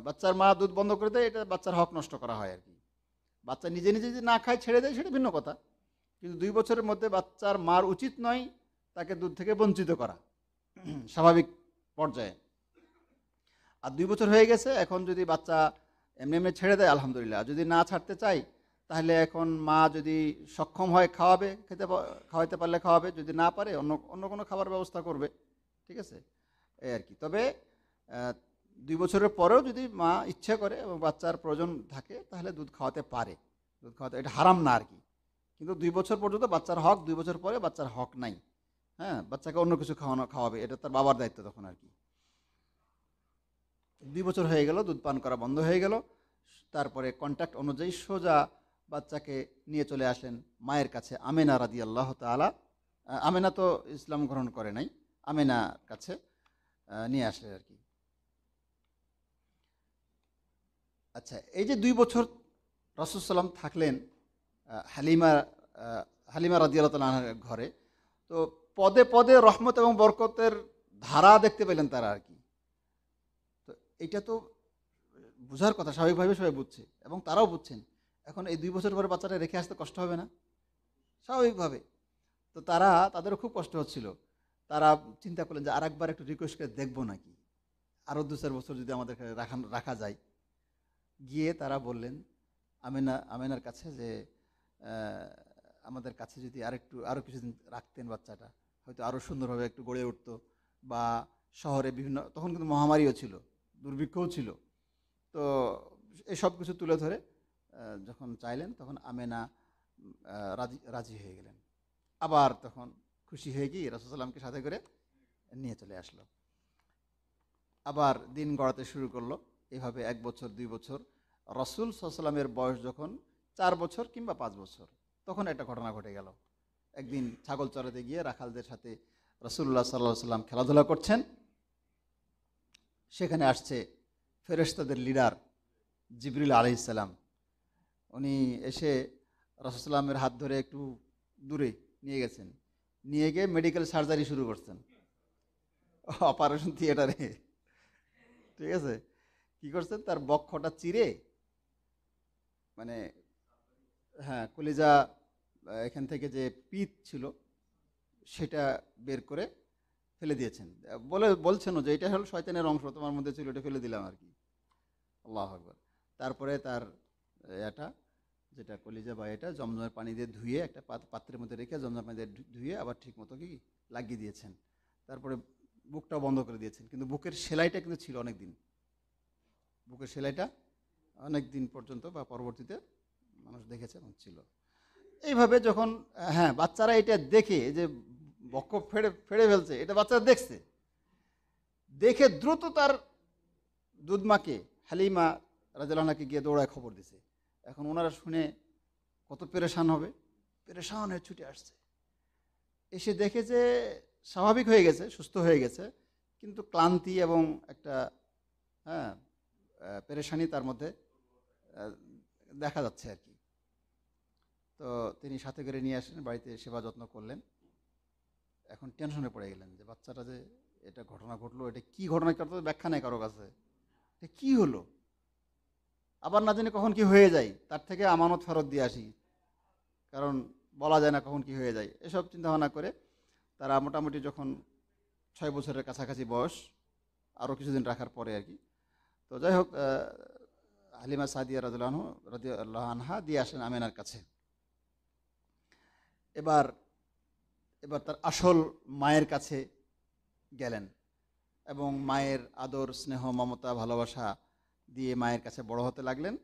বাচ্চার মা দুধ বন্ধ করে দেয়, এটা বাচ্চার হক নষ্ট করা হয় আর কি। বাচ্চা নিজে নিজে যদি না খায়, ছেড়ে দেয়, সেটা ভিন্ন কথা, কিন্তু 2 বছরের মধ্যে বাচ্চার মার উচিত নয় তাকে দুধ থেকে বঞ্চিত করা স্বাভাবিক পর্যায়ে। আর 2 বছর হয়ে গেছে, এখন যদি বাচ্চা এমনি এমনি ছেড়ে দেয় আলহামদুলিল্লাহ, যদি না ছাড়তে চাই তাহলে এখন মা যদি সক্ষম হয় খাওয়াবে, খাওয়াইতে পারলে খাওয়াবে, যদি না পারে অন্য অন্য কোনো খাবার ব্যবস্থা করবে। ঠিক আছে? এই আর কি। তবে 2 বছরের পরেও যদি মা ইচ্ছে করে এবং বাচ্চার প্রয়োজন থাকে, তাহলে দুধ খাওয়াতে পারে। দুধ খাওয়াতে এটা হারাম না আর কি। কিন্তু 2 বছর পর্যন্ত বাচ্চার হক, 2 বছর পরে বাচ্চার হক নাই। হ্যাঁ, বাচ্চাকে অন্য কিছু খাওয়াবে, এটা তার বাবার দায়িত্ব তখন আর কি। 2 বছর হয়ে গেল, দুধ পান করা বন্ধ হয়ে গেল। তারপরে কন্ট্যাক্ট অনুযায়ী সোজা বাচ্চাকে নিয়ে চলে আসেন মায়ের কাছে, আমেনা রাদিয়াল্লাহু তাআলা। আমেনা তো ইসলাম গ্রহণ করে নাই, আমেনার কাছে নিয়ে আসে আর কি। আচ্ছা, এই যে 2 বছর রাসূল সাল্লাম থাকলেন হালিমা হালিমা রাদিয়াল্লাহু তাআলা আনহার ঘরে, তো পদে পদে রহমত এবং বরকতের ধারা দেখতে পেলেন তারা আর কি। তো এটা তো বোঝার কথা, স্বাভাবিকভাবে সবাই বুঝছে এবং তারাও বুঝছেন। এখন এই 2 বছর পরে বাচ্চাটা রেখে আসতে কষ্ট হবে না? স্বাভাবিকভাবে। তো তাদেরও খুব কষ্ট হচ্ছিল। তারা চিন্তা করলেন যে আরেকবার একটু রিকোয়েস্ট করে দেখবো নাকি, আরও 2-4 বছর যদি আমাদের রাখা যায়। গিয়ে তারা বললেন আমেনার কাছে যে আমাদের কাছে যদি আরও কিছুদিন রাখতেন, বাচ্চাটা হয়তো আরও সুন্দরভাবে একটু গড়ে উঠতো, বা শহরে বিভিন্ন, তখন কিন্তু মহামারীও ছিল, দুর্ভিক্ষও ছিল। তো এসব কিছু তুলে ধরে যখন চাইলেন, তখন আমেনা রাজি হয়ে গেলেন। আবার তখন খুশি হয়ে গিয়ে রাসূল সাল্লামকে সাথে করে নিয়ে চলে আসলো। আবার দিন গড়াতে শুরু করলো। এভাবে 1 বছর, 2 বছর, রাসূল সাল্লাল্লাহু আলাইহি ওয়াসাল্লামের বয়স যখন 4 বছর কিংবা 5 বছর, তখন একটা ঘটনা ঘটে গেল। একদিন ছাগল চড়াতে গিয়ে রাখালদের সাথে রাসূলুল্লাহ সাল্লাল্লাহু আলাইহি ওয়াসাল্লাম খেলাধুলা করছেন। সেখানে আসছে ফেরেশতাদের লিডার জিবরিল আলাইহিস সালাম। উনি এসে রাসূল সাল্লামের হাত ধরে একটু দূরে নিয়ে গেছেন, নিয়ে গিয়ে মেডিকেল সার্জারি শুরু করছেন, অপারেশন থিয়েটারে। ঠিক আছে? কি করছেন, তার বক্ষটা চিরে, মানে হ্যাঁ, কলিজা, এখান থেকে যে পিত ছিল সেটা বের করে ফেলে দিয়েছেন, বলছেনও যে এটা হলো শয়তানের অংশ, তোমার মধ্যে ছিল, এটা ফেলে দিলাম আর কি। আল্লাহু আকবার। তারপরে তার এটা যেটা কলিজা বা এটা জমজমের পানি দিয়ে ধুয়ে একটা পাত্রের মধ্যে রেখে জমজমের পানি দিয়ে ধুয়ে আবার ঠিক মতো কি লাগিয়ে দিয়েছেন। তারপরে বুকটাও বন্ধ করে দিয়েছেন, কিন্তু বুকের সেলাইটা কিন্তু ছিল অনেক দিন, বুকের সেলাইটা অনেক দিন পর্যন্ত বা পরবর্তীতে মানুষ দেখেছে এবং ছিল। এইভাবে যখন হ্যাঁ বাচ্চারা এটা দেখে যে বক্ষ ফেড়ে ফেড়ে ফেলছে, এটা বাচ্চারা দেখছে, দেখে দ্রুত তার দুধমাকে হালিমা রাদিয়াল্লাহু গিয়ে দৌড়ায় খবর দিছে। এখন ওনারা শুনে কত পেরেশান হবে, পেরেশান হয়ে ছুটে আসছে, এসে দেখে যে স্বাভাবিক হয়ে গেছে, সুস্থ হয়ে গেছে, কিন্তু ক্লান্তি এবং একটা হ্যাঁ পেরেশানি তার মধ্যে দেখা যাচ্ছে আর কি। তো তিনি সাথে করে নিয়ে আসলেন, বাড়িতে সেবা যত্ন করলেন। এখন টেনশনে পড়ে গেলেন যে বাচ্চাটা যে এটা ঘটনা ঘটলো, এটা কি ঘটনা, কারো তো ব্যাখ্যা নেই কারো কাছে, এটা কী হলো, আবার না জানি কখন কি হয়ে যায়, তার থেকে আমানত ফেরত দিয়ে আসি, কারণ বলা যায় না কখন কি হয়ে যায়। এসব চিন্তাভাবনা করে তারা মোটামুটি যখন 6 বছরের কাছাকাছি বয়স, আরও কিছুদিন রাখার পরে আর কি, তো যাই হোক হালিমা সাদিয়া রাদিয়াল্লাহু আনহা দিয়ে আসেন আমেনার কাছে। এবার এবার তার আসল মায়ের কাছে গেলেন এবং মায়ের আদর স্নেহ মমতা ভালোবাসা দিয়ে মায়ের কাছে বড় হতে লাগলেন।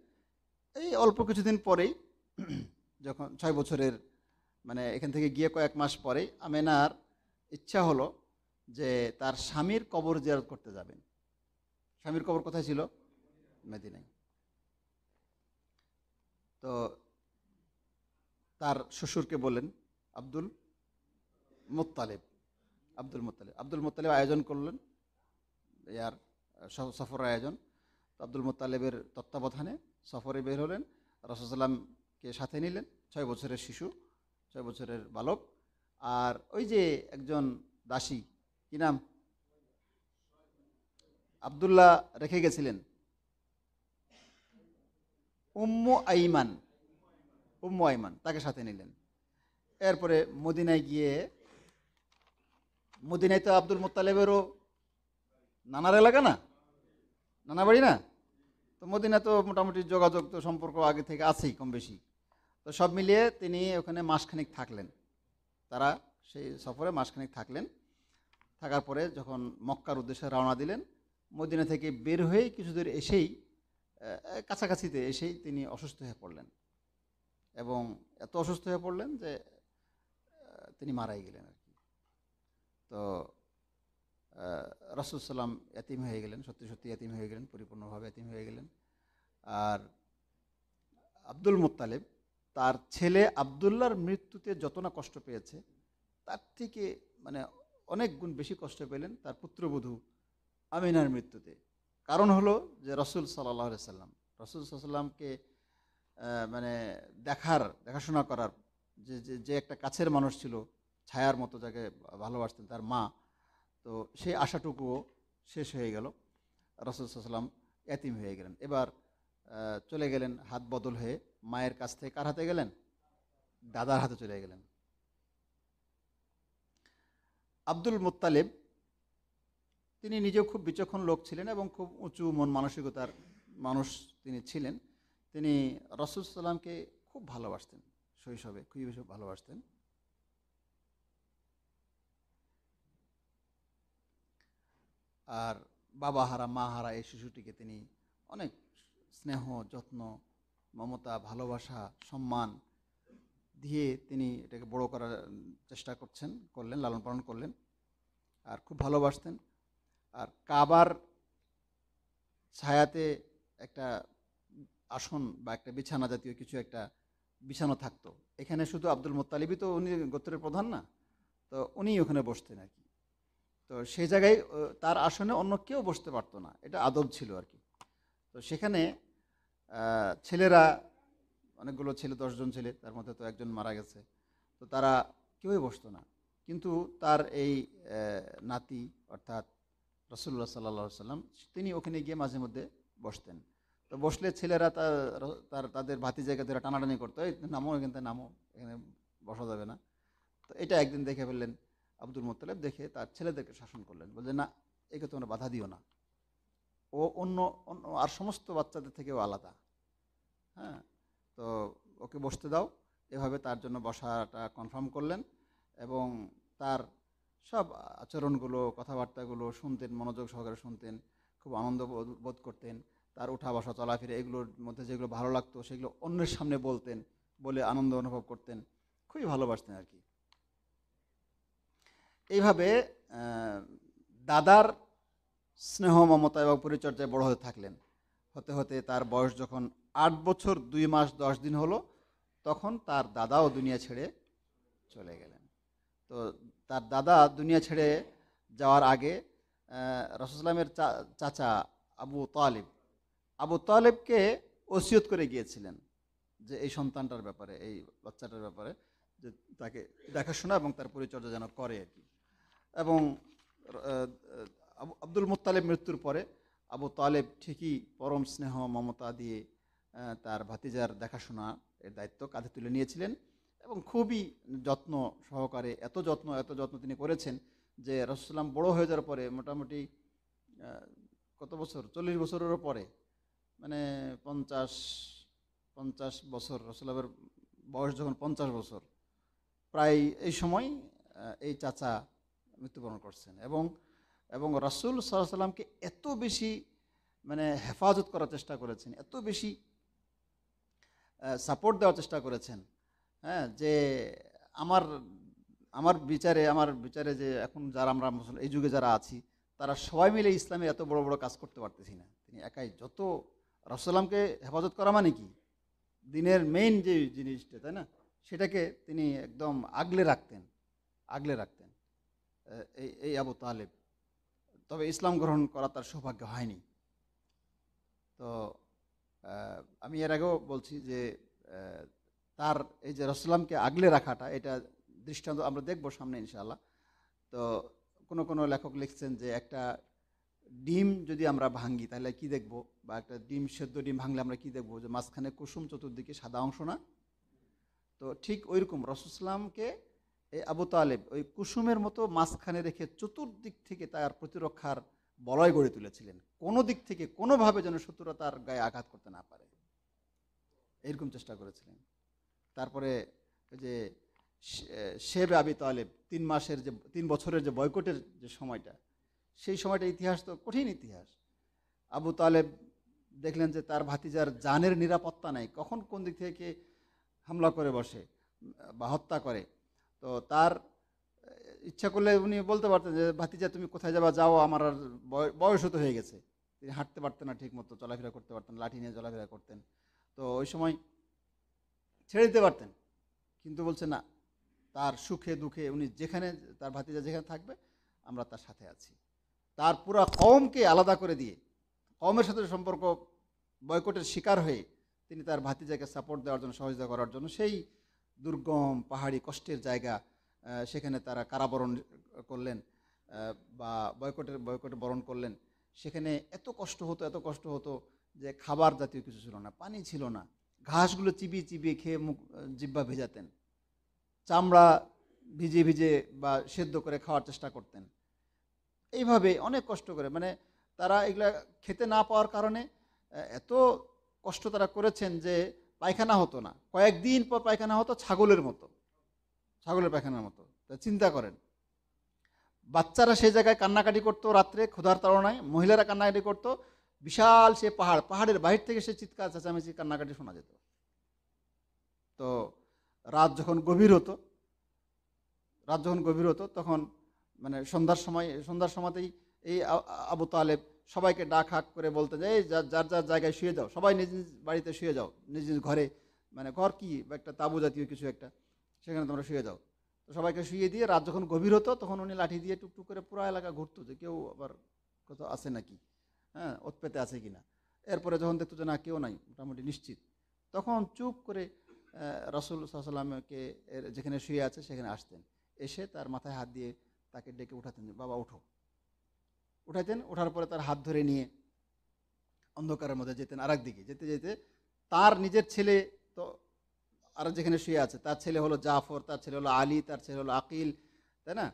এই অল্প কিছুদিন পরেই যখন 6 বছরের মানে এখান থেকে গিয়ে কয়েক মাস পরেই আমেনার ইচ্ছা হলো যে তার স্বামীর কবর জিয়ারত করতে যাবেন। স্বামীর কবর কোথায় ছিল? মদিনায়। তো তার শ্বশুরকে বললেন আব্দুল মুত্তালিব, আব্দুল মুত্তালিব আয়োজন করলেন ইয়ার সফরের আয়োজন। তো আব্দুল মুত্তালিবের তত্ত্বাবধানে সফরে বের হলেন, রাসূলুল্লাহ সাল্লামকে সাথে নিলেন, 6 বছরের শিশু, 6 বছরের বালক, আর ওই যে একজন দাসী, কি নাম, আব্দুল্লাহ রেখে গেছিলেন, উম্মু আইমান, উম্মু আইমান তাকে সাথে নিলেন। এরপরে মদিনায় গিয়ে, মদিনায় তো আব্দুল মুত্তালিবেরও নানার এলাকা না, নানা বাড়ি না, তো মদিনা তো মোটামুটি যোগাযোগ তো সম্পর্ক আগে থেকে আছেই কম বেশি। তো সব মিলিয়ে তিনি ওখানে মাসখানেক থাকলেন, তারা সেই সফরে মাসখানেক থাকলেন। থাকার পরে যখন মক্কার উদ্দেশ্যে রওনা দিলেন, মদিনা থেকে বের হয়ে কিছু দূর এসেই কাছাকাছিতে এসেই তিনি অসুস্থ হয়ে পড়লেন এবং এত অসুস্থ হয়ে পড়লেন যে তিনি মারাই গেলেন আর কি। তো রাসূল সাল্লাম এতিম হয়ে গেলেন, সত্যি সত্যি এতিম হয়ে গেলেন, পরিপূর্ণভাবে এতিম হয়ে গেলেন। আর আব্দুল মুত্তালিব তার ছেলে আবদুল্লাহর মৃত্যুতে যত না কষ্ট পেয়েছে, তার থেকে মানে অনেক গুণ বেশি কষ্ট পেলেন তার পুত্রবধূ আমিনার মৃত্যুতে। কারণ হলো যে রাসূল সাল্লাল্লাহু আলাইহি সাল্লাম, রাসূল সাল্লাল্লাহু আলাইহি সাল্লামকে মানে দেখাশোনা করার যে যে যে একটা কাছের মানুষ ছিল, ছায়ার মতো যাকে ভালোবাসতেন, তার মা, তো সেই আশাটুকুও শেষ হয়ে গেল। রাসূল সাল্লাল্লাহু আলাইহি সাল্লাম এতিম হয়ে গেলেন। এবার চলে গেলেন হাত বদল হয়ে, মায়ের কাছ থেকে কার হাতে গেলেন? দাদার হাতে চলে গেলেন। আব্দুল মুত্তালিব তিনি নিজেও খুব বিচক্ষণ লোক ছিলেন এবং খুব উঁচু মন মানসিকতার মানুষ তিনি ছিলেন। তিনি রাসূল সাল্লামকে খুব ভালোবাসতেন, শৈশবে খুবই বেশি ভালোবাসতেন। আর বাবা হারা মা হারা এই শিশুটিকে তিনি অনেক স্নেহ যত্ন মমতা ভালোবাসা সম্মান দিয়ে তিনি এটাকে বড় করার চেষ্টা করলেন, লালন পালন করলেন আর খুব ভালোবাসতেন। আর কাবার ছায়াতে একটা আসন বা একটা বিছানা জাতীয় কিছু একটা বিছানো থাকতো, এখানে শুধু আব্দুল মুত্তালিবই তো, উনি গোত্রের প্রধান না, তো উনি ওখানে বসতেন আর কি। তো সেই জায়গায় তার আসনে অন্য কেউ বসতে পারতো না, এটা আদব ছিল আর কি। তো সেখানে ছেলেরা অনেকগুলো ছেলে, 10 জন ছেলে, তার মধ্যে তো একজন মারা গেছে, তো তারা কেউই বসতো না। কিন্তু তার এই নাতি অর্থাৎ রাসূলুল্লাহ সাল্লাল্লাহু আলাইহি সাল্লাম তিনি ওখানে গিয়ে মাঝে মধ্যে বসতেন। তো বসলে ছেলেরা তাদের ভাতিজাকে ধরে টানাটানি করতো, এই নামো, এখান থেকে নামো, এখানে বসা যাবে না। তো এটা একদিন দেখে ফেললেন আব্দুল মুত্তালিব, দেখে তার ছেলেদেরকে শাসন করলেন, বললেন না, একে তোমরা বাধা দিও না, ও অন্য অন্য আর সমস্ত বাচ্চাদের থেকেও আলাদা। হ্যাঁ, তো ওকে বসতে দাও, এভাবে তার জন্য বসাটা কনফার্ম করলেন এবং তার সব আচরণগুলো, কথাবার্তাগুলো শুনতেন, মনোযোগ সহকারে শুনতেন, খুব আনন্দ বোধ করতেন। তার উঠা বসা চলাফেরা এগুলোর মধ্যে যেগুলো ভালো লাগতো সেগুলো অন্যের সামনে বলতেন, বলে আনন্দ অনুভব করতেন, খুবই ভালোবাসতেন আর কি। এইভাবে দাদার স্নেহ, মমতা এবং পরিচর্যায় বড় হতে থাকলেন। হতে হতে তার বয়স যখন 8 বছর 2 মাস 10 দিন হলো, তখন তার দাদাও দুনিয়া ছেড়ে চলে গেলেন। তো তার দাদা দুনিয়া ছেড়ে যাওয়ার আগে রাসূলুল্লাহের চাচা আবু তালেবকে ওসিয়ত করে গিয়েছিলেন যে এই সন্তানটার ব্যাপারে, এই বাচ্চাটার ব্যাপারে, যে তাকে দেখাশোনা এবং তার পরিচর্যা যেন করে আর কি। এবং আব্দুল মুত্তালিব মৃত্যুর পরে আবু তালেব ঠিকই পরম স্নেহ মমতা দিয়ে তার ভাতিজার দেখাশোনা এর দায়িত্ব কাঁধে তুলে নিয়েছিলেন এবং খুবই যত্ন সহকারে, এত যত্ন তিনি করেছেন যে রাসূলুল্লাহ বড় হয়ে যাওয়ার পরে মোটামুটি কত বছর, 40 বছরেরও পরে, মানে 50 বছর, রাসূলুল্লাহের বয়স যখন 50 বছর প্রায় এই সময় এই চাচা মৃত্যুবরণ করছেন। এবং রাসূল সাল্লাল্লাহু আলাইহি সাল্লামকে এত বেশি মানে হেফাজত করার চেষ্টা করেছেন, এত বেশি সাপোর্ট দেওয়ার চেষ্টা করেছেন, হ্যাঁ, যে আমার বিচারে যে এখন যারা আমরা এই যুগে যারা আছি তারা সবাই মিলে ইসলামের এত বড় বড় কাজ করতে পারতেছি না। তিনি একাই যত, রাসূলুল্লাহকে হেফাজত করা মানে কি, দিনের মেইন যে জিনিসটা, তাই না, সেটাকে তিনি একদম আগলে রাখতেন। এই আবু তালেব, তবে ইসলাম গ্রহণ করা তার সৌভাগ্য হয়নি। তো আমি এর আগেও বলছি যে তার এই যে রাসূলুল্লাহকে আগলে রাখাটা, এটা দৃষ্টান্ত আমরা দেখব সামনে ইনশাআল্লাহ। তো কোনো লেখক লিখছেন যে একটা ডিম যদি আমরা ভাঙি তাহলে কি দেখব, বা একটা সেদ্ধ ডিম ভাঙলে আমরা কি দেখব, যে মাঝখানে কুসুম, চতুর্দিকে সাদা অংশ না। তো ঠিক ওইরকম রাসূলুল্লাহকে এই আবু তালেব ওই কুসুমের মতো মাঝখানে রেখে চতুর্দিক থেকে তার প্রতিরক্ষার বলয় গড়ে তুলেছিলেন, কোনো দিক থেকে কোনোভাবে যেন শত্রুরা তার গায়ে আঘাত করতে না পারে, এইরকম চেষ্টা করেছিলেন। তারপরে ওই যে শেব আবি তালেব 3 বছরের যে বয়কটের যে সময়টা, সেই সময়টা ইতিহাস তো কঠিন ইতিহাস। আবু তালেব দেখলেন যে তার ভাতিজার জানের নিরাপত্তা নাই, কখন কোন দিক থেকে হামলা করে বসে বা হত্যা করে। তো তার ইচ্ছা করলে উনি বলতে পারতেন যে ভাতিজা তুমি কোথায় যাবা, যাও, আমার আর বয়স তো হয়ে গেছে। তিনি হাঁটতে পারতেন না ঠিক মতো, চলাফেরা করতে পারতেন, লাঠি নিয়ে চলাফেরা করতেন। তো ওই সময় ছেড়ে দিতে পারতেন, কিন্তু বলছে না, তার সুখে দুঃখে উনি যেখানে, তার ভাতিজা যেখানে থাকবে আমরা তার সাথে আছি। তার পুরা কওমকে আলাদা করে দিয়ে, কওমের সাথে সম্পর্ক বয়কটের শিকার হয়ে তিনি তার ভাতিজাকে সাপোর্ট দেওয়ার জন্য, সহযোগিতা করার জন্য সেই দুর্গম পাহাড়ি কষ্টের জায়গা, সেখানে তারা কারাবরণ করলেন বা বয়কটে বরণ করলেন। সেখানে এত কষ্ট হতো যে খাবার জাতীয় কিছু ছিল না, পানি ছিল না, ঘাসগুলো চিবিয়ে খেয়ে জিহ্বা ভেজাতেন, চামড়া ভিজিয়ে বা সেদ্ধ করে খাওয়ার চেষ্টা করতেন। এইভাবে অনেক কষ্ট করে, মানে তারা এগুলা খেতে না পাওয়ার কারণে এত কষ্ট তারা করেছেন যে পায়খানা হতো না, কয়েকদিন পর পায়খানা হতো ছাগলের পায়খানার মতো। তা চিন্তা করেন, বাচ্চারা সেই জায়গায় কান্নাকাটি করতো, রাত্রে ক্ষুধার তাড়নায় মহিলারা কান্নাকাটি করতো, বিশাল সে পাহাড়ের বাহির থেকে সে চিৎকার চেঁচামেচি কান্নাকাটি শোনা যেত। তো রাত যখন গভীর হতো তখন মানে সন্ধ্যার সময়তেই এই আবু তালেব সবাইকে ডাক হাক করে বলতে যে এই যার জায়গায় শুয়ে যাও, সবাই নিজ নিজ বাড়িতে শুয়ে যাও, নিজ নিজ ঘরে, মানে ঘর কি একটা তাঁবু জাতীয় কিছু একটা, সেখানে তোমরা শুয়ে যাও। তো সবাইকে শুয়ে দিয়ে রাত যখন গভীর হতো তখন উনি লাঠি দিয়ে টুকটুক করে পুরো এলাকা ঘুরতো যে কেউ আবার কোথাও আছে নাকি, হ্যাঁ, ওত পেতে আছে কিনা। এরপরে যখন দেখতো যে না, কেউ নাই, মোটামুটি নিশ্চিত, তখন চুপ করে রাসূল সাল্লাল্লাহু আলাইহি ওয়াসাল্লামকে যেখানে শুয়ে আছে সেখানে আসতেন, এসে তার মাথায় হাত দিয়ে তাকে ডেকে উঠাতেন, বাবা উঠাতেন। ওঠার পরে তার হাত ধরে নিয়ে অন্ধকারের মধ্যে যেতেন। আর একদিকে যেতে তার নিজের ছেলে তো আর যেখানে শুয়ে আছে, তার ছেলে হলো জাফর, তার ছেলে হলো আলী, তার ছেলে হলো আকিল, তাই না।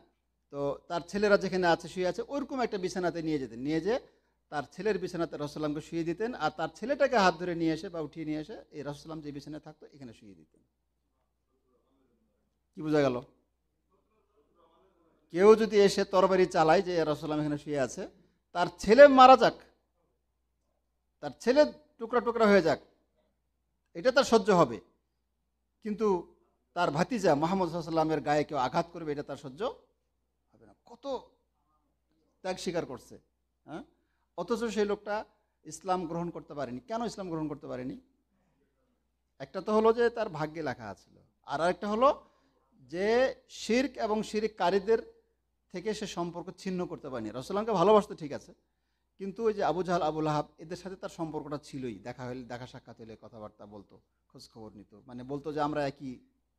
তো তার ছেলেরা যেখানে শুয়ে আছে ওইরকম একটা বিছানাতে নিয়ে যেতেন, নিয়ে যে তার ছেলের বিছানাতে রাসূলুল্লাহকে শুয়ে দিতেন, আর তার ছেলেটাকে হাত ধরে নিয়ে এসে বা উঠিয়ে নিয়ে এসে এই রাসূলুল্লাহ যে বিছানায় থাকতো এখানে শুয়ে দিতেন। কি বোঝা গেল? কেউ যদি এসে তরবারি চালায় যে রাসূলুল্লাহ এখানে শুয়ে আছে, তার ছেলে মারা যাক, তার ছেলে টুকরা টুকরা হয়ে যাক, এটা তার সহ্য হবে, কিন্তু তার ভাতিজা মুহাম্মদ সাল্লাল্লাহু আলাইহি ওয়াসাল্লামের গায়ে কেউ আঘাত করবে এটা তার সহ্য হবে না। কত ত্যাগ স্বীকার করছে, হ্যাঁ? অথচ সেই লোকটা ইসলাম গ্রহণ করতে পারেনি। কেন ইসলাম গ্রহণ করতে পারেনি? একটা তো হলো যে তার ভাগ্যে লেখা আছিল, আর আরেকটা হলো যে শিরক এবং শিরককারীদের থেকে সে সম্পর্ক ছিন্ন করতে পারেনি। রাসূলুল্লাহকে ভালোবাসতো ঠিক আছে, কিন্তু ওই যে আবু জাহাল, আবু লাহাব, এদের সাথে তার সম্পর্কটা ছিলই। দেখা সাক্ষাৎ হলে কথাবার্তা বলতো, খোঁজ খবর নিত, মানে বলতো যে আমরা একই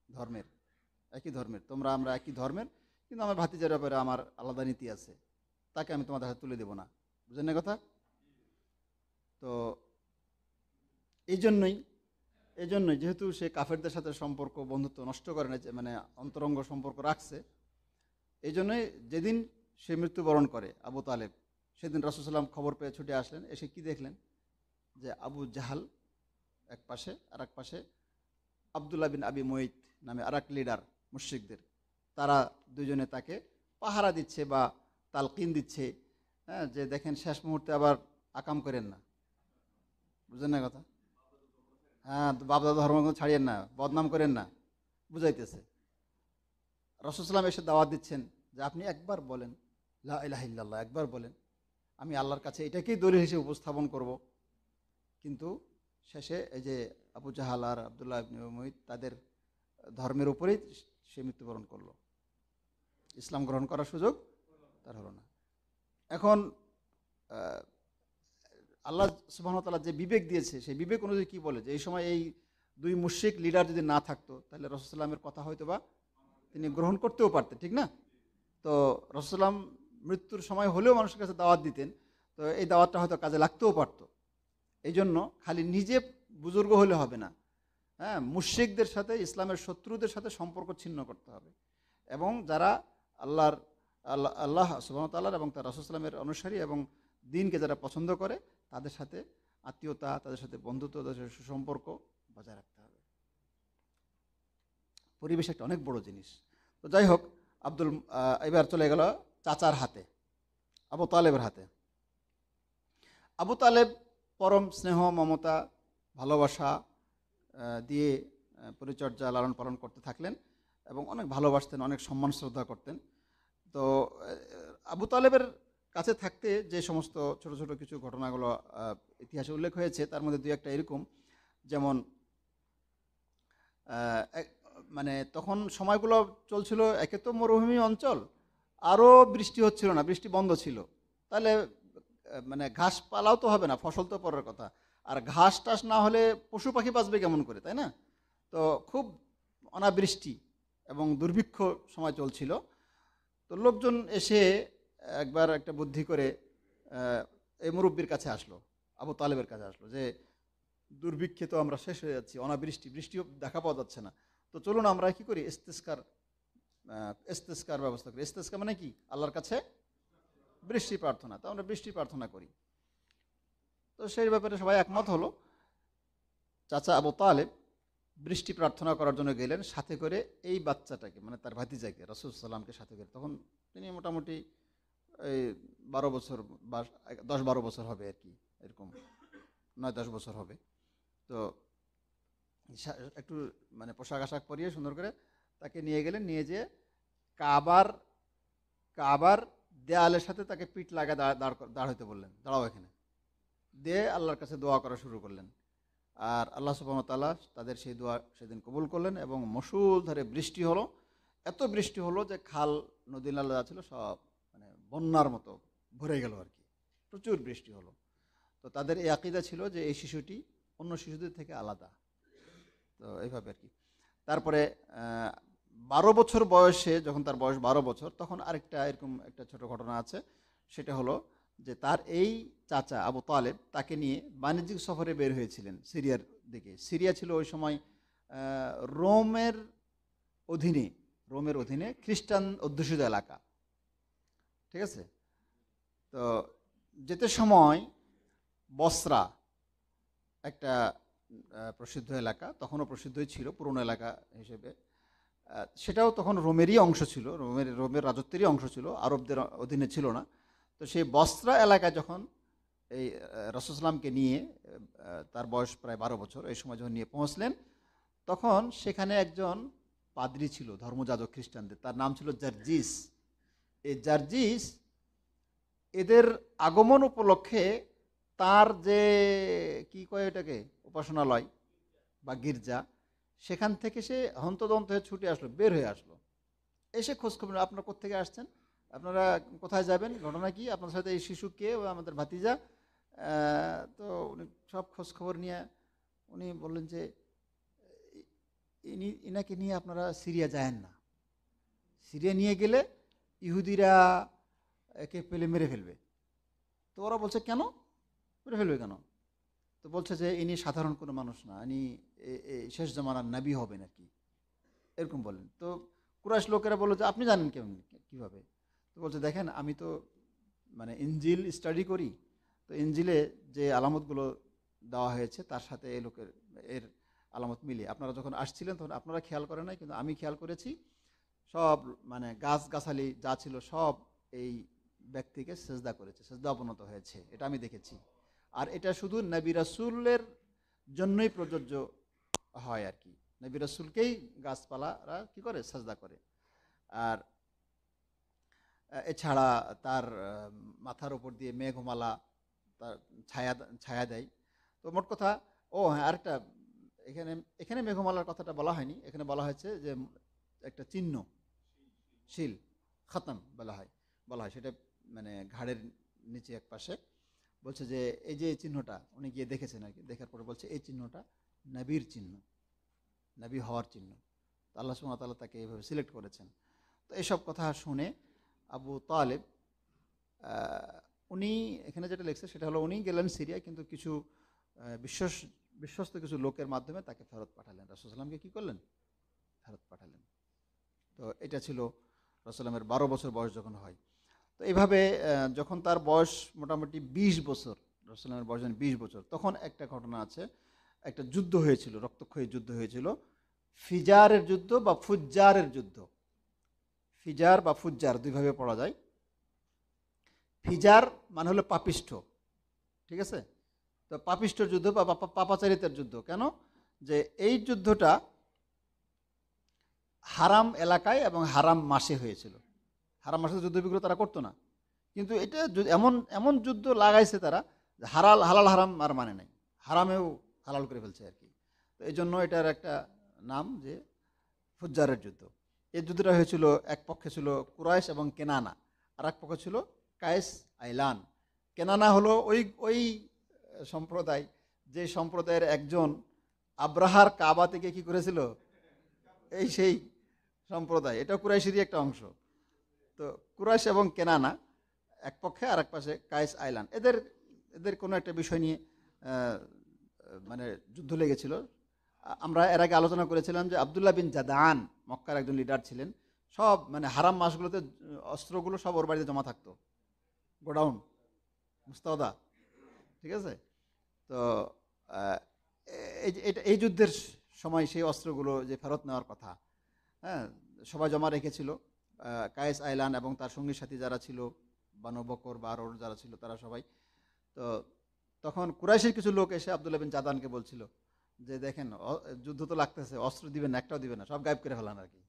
ধর্মের, আমরা একই ধর্মের, কিন্তু আমার ভাতিজার ব্যাপারে আমার আলাদা নীতি আছে, তাকে আমি তোমাদের হাতে তুলে দেবো না। বুঝলেন না কথা? তো এই জন্যই যেহেতু সে কাফেরদের সাথে সম্পর্ক, বন্ধুত্ব নষ্ট করে না, মানে অন্তরঙ্গ সম্পর্ক রাখছে, এই জন্যই যেদিন সে মৃত্যুবরণ করে আবু তালেব, সেদিন রাসূলুল্লাহ সাল্লাল্লাহু আলাইহি ওয়াসাল্লাম খবর পেয়ে ছুটে আসলেন। এসে কি দেখলেন? যে আবু জাহাল এক পাশে, আর এক পাশে আব্দুল্লাহ বিন আবি মুইত নামে আর এক লিডার মুশরিকদের, তারা দুজনে তাকে পাহারা দিচ্ছে বা তালকিন দিচ্ছে, হ্যাঁ, যে দেখেন শেষ মুহূর্তে আবার আকাম করেন না। বুঝলেন না কথা? হ্যাঁ, বাপদাদা ধর্ম ছাড়িয়েন না, বদনাম করেন না, বুঝাইতেছে। রাসূলুল্লাহ সাল্লাল্লাহু আলাইহি ওয়াসাল্লাম এসে দাওয়াত দিচ্ছেন যে আপনি একবার বলেন লা ইলাহা ইল্লাল্লাহ, একবার বলেন, আমি আল্লাহর কাছে এটাকেই দলিল হিসেবে উপস্থাপন করব। কিন্তু শেষে এই যে আবু জাহাল আর আব্দুল্লাহ ইবনে মুইত, তাদের ধর্মের উপরেই সে মৃত্যুবরণ করলো। ইসলাম গ্রহণ করার সুযোগ তার হলো না। এখন আহ, আল্লাহ সুবহানাহু ওয়া তাআলা যে বিবেক দিয়েছে, সেই বিবেক অনুযায়ী কি বলে যে এই সময় এই দুই মুশরিক লিডার যদি না থাকতো, তাহলে রাসূলুল্লাহ সাল্লাল্লাহু আলাইহি ওয়াসাল্লামের কথা হয়তো বা তিনি গ্রহণ করতেও পারতেন, ঠিক না? তো রাসূলুল্লাহ সাল্লাল্লাহু আলাইহি ওয়াসাল্লাম মৃত্যুর সময় হলেও মানুষের কাছে দাওয়াত দিতেন, তো এই দাওয়াতটা হয়তো কাজে লাগতেও পারতো। এই জন্য খালি নিজে বুজুর্গ হলে হবে না, হ্যাঁ, মুশরিকদের সাথে, ইসলামের শত্রুদের সাথে সম্পর্ক ছিন্ন করতে হবে, এবং যারা আল্লাহ সুবহানাহু ওয়া তাআলার এবং তার রাসূল সাল্লাল্লাহু আলাইহি ওয়াসাল্লামের অনুসারী এবং দ্বীনকে যারা পছন্দ করে, তাদের সাথে আত্মীয়তা, তাদের সাথে বন্ধুত্ব, তাদের সাথে সুসম্পর্ক বজায় রাখতে হবে। পরিবেশ একটা অনেক বড় জিনিস। তো যাই হোক, এবার চলে গেল চাচার হাতে, আবু তালেবের হাতে। আবু তালেব পরম স্নেহ, মমতা, ভালোবাসা দিয়ে পরিচর্যা, লালন পালন করতে থাকলেন এবং অনেক ভালোবাসতেন, অনেক সম্মান শ্রদ্ধা করতেন। তো আবু তালেবের কাছে থাকতে যে সমস্ত ছোট ছোট কিছু ঘটনাগুলো ইতিহাসে উল্লেখ হয়েছে, তার মধ্যে দুই একটা এরকম, যেমন মানে তখন সময়গুলো চলছিল, একে তো মরুভূমি অঞ্চল, আরও বৃষ্টি হচ্ছিল না, বৃষ্টি বন্ধ ছিল, তাহলে মানে ঘাস পালাও তো হবে না, ফসল তো পরের কথা, আর ঘাস টাস না হলে পশু পাখি বাঁচবে কেমন করে, তাই না? তো খুব অনাবৃষ্টি এবং দুর্ভিক্ষ সময় চলছিল। তো লোকজন এসে একবার একটা বুদ্ধি করে এই মুরব্বির কাছে আসলো, আবু তালেবের কাছে আসলো, যে দুর্ভিক্ষে তো আমরা শেষ হয়ে যাচ্ছি, বৃষ্টিও দেখা পাওয়া যাচ্ছে না, তো চলুন আমরা কি করি, ইস্তেসকার ব্যবস্থা করি। ইস্তেসকা মানে কি? আল্লাহর কাছে বৃষ্টি প্রার্থনা। তো আমরা বৃষ্টি প্রার্থনা করি। তো সেই ব্যাপারে সবাই একমত হলো। চাচা আবু তালেব বৃষ্টি প্রার্থনা করার জন্য গেলেন, সাথে করে এই বাচ্চাটাকে, মানে তার ভাতিজাকে, রাসূল সাল্লামকে সাথে করে। তখন তিনি মোটামুটি এই 12 বছর বা 10-12 বছর হবে আর কি, এরকম 9-10 বছর হবে। তো একটু মানে পোশাক আশাক পরিয়ে সুন্দর করে তাকে নিয়ে গেলেন, নিয়ে যেয়ে কাবার দেয়ালের সাথে তাকে পিঠ লাগা দাঁড় হইতে বললেন, দাঁড়াও এখানে, দিয়ে আল্লাহর কাছে দোয়া করা শুরু করলেন। আর আল্লাহ সুবহানাহু ওয়া তাআলা তাদের সেই দোয়া সেদিন কবুল করলেন এবং মুষলধারে বৃষ্টি হলো। এত বৃষ্টি হলো যে খাল, নদী নালা যা ছিল সব মানে বন্যার মতো ভরে গেল আর কি, প্রচুর বৃষ্টি হলো। তো তাদের এই আকীদা ছিল যে এই শিশুটি অন্য শিশুদের থেকে আলাদা। তো এইভাবে আর কি। তারপরে 12 বছর বয়সে, যখন তার বয়স 12 বছর, তখন আরেকটা এরকম একটা ছোট ঘটনা আছে। সেটা হলো যে তার এই চাচা আবু তালেব তাকে নিয়ে বাণিজ্যিক সফরে বের হয়েছিলেন সিরিয়ার দিকে। সিরিয়া ছিল ওই সময় রোমের অধীনে খ্রিস্টান অধ্যুষিত এলাকা, ঠিক আছে? তো যেতে সময় বসরা একটা প্রসিদ্ধ এলাকা, তখনও প্রসিদ্ধই ছিল পুরনো এলাকা হিসেবে, সেটাও তখন রোমেরই অংশ ছিল, রোমের রাজত্বেরই অংশ ছিল, আরবদের অধীনে ছিল না। তো সেই বসরা এলাকায় যখন এই রাসূল সাল্লামকে নিয়ে, তার বয়স প্রায় 12 বছর, এই সময় যখন নিয়ে পৌঁছলেন, তখন সেখানে একজন পাদ্রী ছিল, ধর্মযাজক খ্রিস্টানদের, তার নাম ছিল জার্জিস। এই জার্জিস এদের আগমন উপলক্ষে তার যে কি কয় এটাকে, উপাসনালয় বা গির্জা, সেখান থেকে সে হন্তদন্ত হয়ে ছুটে আসলো, বের হয়ে আসলো, এসে খোঁজখবর, আপনারা কোত্থেকে আসছেন, আপনারা কোথায় যাবেন, ঘটনা কি, আপনার সাথে এই শিশু কে, ও আমাদের ভাতিজা। তো উনি সব খোঁজখবর নিয়ে উনি বললেন যে ইনাকে নিয়ে আপনারা সিরিয়া যায়েন না, সিরিয়া নিয়ে গেলে ইহুদিরা একে পেলে মেরে ফেলবে। তো ওরা বলছে কেন মেরে ফেলবে কেন? তো বলছে যে ইনি সাধারণ কোনো মানুষ না, ইনি শেষ জামানার নবী হবেন আর কি, এরকম বললেন। তো কুরাইশ লোকেরা বললো যে আপনি জানেন কেমন, কীভাবে? তো বলছে দেখেন, আমি তো মানে ইনজিল স্টাডি করি, তো ইনজিলে যে আলামতগুলো দেওয়া হয়েছে তার সাথে এই লোকের এর আলামত মিলিয়ে, আপনারা যখন আসছিলেন তখন আপনারা খেয়াল করেন নাই, কিন্তু আমি খেয়াল করেছি, সব মানে গাছগাছালি যা ছিল সব এই ব্যক্তিকে সেজদা করেছে, সেজদা অবনত হয়েছে, এটা আমি দেখেছি। আর এটা শুধু নবী রাসূলের জন্যই প্রযোজ্য হয় আর কি, নবী রাসূলকেই গাছপালারা কি করে, সেজদা করে। আর এছাড়া তার মাথার উপর দিয়ে মেঘমালা তার ছায়া ছায়া দেয়। তো মোট কথা, ও হ্যাঁ, আরেকটা, এখানে এখানে মেঘমালার কথাটা বলা হয়নি, এখানে বলা হয়েছে যে একটা চিহ্ন, শিল, খতম বলা হয় সেটা, মানে ঘাড়ের নিচে এক পাশে। বলছে যে এই যে চিহ্নটা, উনি গিয়ে দেখেছেন আর কি, দেখার পরে বলছে এই চিহ্নটা নবীর চিহ্ন, নবী হওয়ার চিহ্ন। তো আল্লাহ সুবহানাহু ওয়া তাআলা তাকে এইভাবে সিলেক্ট করেছেন। তো এইসব কথা শুনে আবু তালেব, উনি এখানে যেটা লিখছে সেটা হলো, উনি গেলেন সিরিয়া, কিন্তু কিছু বিশ্বস্ত কিছু লোকের মাধ্যমে তাকে ফেরত পাঠালেন, রাসূল সাল্লাল্লাহু আলাইহি ওয়াসাল্লামকে কী করলেন, ফেরত পাঠালেন। তো এটা ছিল রাসূল সাল্লামের 12 বছর বয়স যখন হয়। তো এইভাবে যখন তার বয়স মোটামুটি 20 বছর, রাসূল সাল্লামের বয়স যখন 20 বছর, তখন একটা ঘটনা আছে, একটা যুদ্ধ হয়েছিল, রক্তক্ষয়ী যুদ্ধ হয়েছিল, ফিজারের যুদ্ধ বা ফুজ্জারের যুদ্ধ। ফিজার বা ফুজ্জার দুইভাবে পড়া যায়। ফিজার মানে হলো পাপিষ্ঠ, ঠিক আছে? তো পাপিষ্ঠর যুদ্ধ বা পাপাচারিতার যুদ্ধ। কেন? যে এই যুদ্ধটা হারাম এলাকায় এবং হারাম মাসে হয়েছিল। হারাম মাসে যুদ্ধ বিগ্রহ তারা করতো না, কিন্তু এটা এমন এমন যুদ্ধ লাগাইছে তারা, যে হালাল হারাম আর মানে নাই, হারামেও হালাল করে ফেলছে আর কি। তো এই জন্য এটার একটা নাম যে ফুজ্জারের যুদ্ধ। এই যুদ্ধটা হয়েছিল, এক পক্ষে ছিল কুরাইশ এবং কেনানা, আর এক পক্ষে ছিল কায়েস আইলান। কেনানা হলো ওই ওই সম্প্রদায়, যে সম্প্রদায়ের একজন আব্রাহার কাবা থেকে কি করেছিল, এই সেই সম্প্রদায়, এটা কুরাইশেরই একটা অংশ। তো কুরাইশ এবং কেনানা এক পক্ষে, আর এক পাশে কায়েস আইলান, এদের এদের কোনো একটা বিষয় নিয়ে মানে যুদ্ধ লেগেছিল। আমরা এর আগে আলোচনা করেছিলাম যে আবদুল্লাহ বিন জাদান মক্কার একজন লিডার ছিলেন। সব মানে হারাম মাসগুলোতে অস্ত্রগুলো সব ওর বাড়িতে জমা থাকতো, গোডাউন, মুস্তাওদা, ঠিক আছে? তো এই যুদ্ধের সময় সেই অস্ত্রগুলো যে ফেরত নেওয়ার কথা, হ্যাঁ, সবাই জমা রেখেছিল। কায়েস আইলান এবং তার সঙ্গী সাথী যারা ছিল, বানু বকর বা আরোর যারা ছিল, তারা সবাই। তো তখন কুরাইশের কিছু লোক এসে আবদুল্লাহ বিন জাদানকে বলছিল যে দেখেন, যুদ্ধ তো লাগতেছে, অস্ত্র দিবেন না, একটাও দিবেন না, সব গায়েব করে ফেলান আর কি।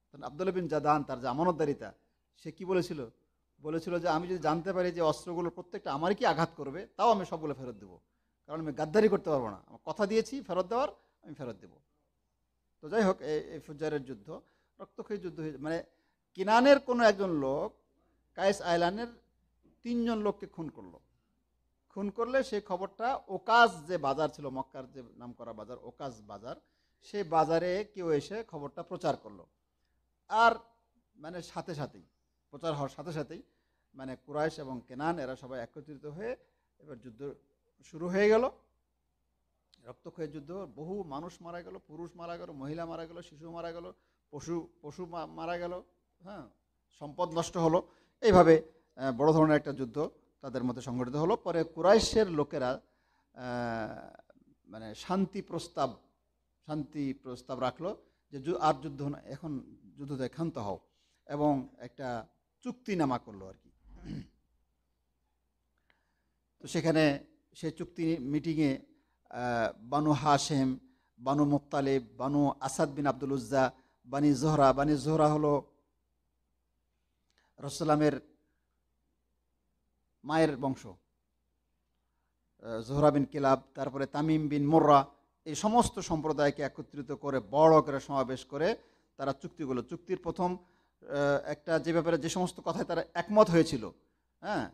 তখন আবদুল্লাহ বিন জাদান, তার যে আমানতদারিতা, সে কি বলেছিল যে আমি যদি জানতে পারি যে অস্ত্রগুলো প্রত্যেকটা আমারই কি আঘাত করবে, তাও আমি সবগুলো ফেরত দেবো, কারণ আমি গাদ্দারি করতে পারবো না, আমার কথা দিয়েছি ফেরত দেওয়ার, আমি ফেরত দেবো। তো যাই হোক, এই ফুজ্জারের যুদ্ধ, রক্তক্ষয়ী যুদ্ধ হয়ে, মানে কিনানের কোনো একজন লোক কায়েস আইলানের 3জন লোককে খুন করলে সেই খবরটা ওকাজ যে বাজার ছিল, মক্কার যে নাম করা বাজার, ওকাজ বাজার, সেই বাজারে কেউ এসে খবরটা প্রচার করলো। আর মানে সাথে সাথেই, প্রচার হওয়ার সাথে সাথেই, মানে কুরাইশ এবং কেনান এরা সবাই একত্রিত হয়ে এবার যুদ্ধ শুরু হয়ে গেল। রক্তক্ষয়ী যুদ্ধ, বহু মানুষ মারা গেল, পুরুষ মারা গেল, মহিলা মারা গেল, শিশু মারা গেল, পশু মারা গেল, হ্যাঁ, সম্পদ নষ্ট হলো। এইভাবে বড় ধরনের একটা যুদ্ধ তাদের মধ্যে সংগঠিত হলো। পরে কুরাইশের লোকেরা মানে শান্তি প্রস্তাব রাখলো যে আর যুদ্ধ না, এখন যুদ্ধ থেকে ক্ষান্ত হও, এবং একটা চুক্তিনামা করলো আর কি। তো সেখানে সে চুক্তি মিটিংয়ে বানু হাশেম, বানু মুত্তালিব, বানু আসাদ বিন আব্দুল উজ্জা, বানি জোহরা হলো রাসূলুল্লাহের মায়ের বংশ, জোহরা বিন কিলাব, তারপরে তামিম বিন মুররা, এই সমস্ত সম্প্রদায়কে একত্রিত করে বড় করে সমাবেশ করে তারা চুক্তির প্রথম একটা যে ব্যাপারে যে সমস্ত কথায় তারা একমত হয়েছিল, হ্যাঁ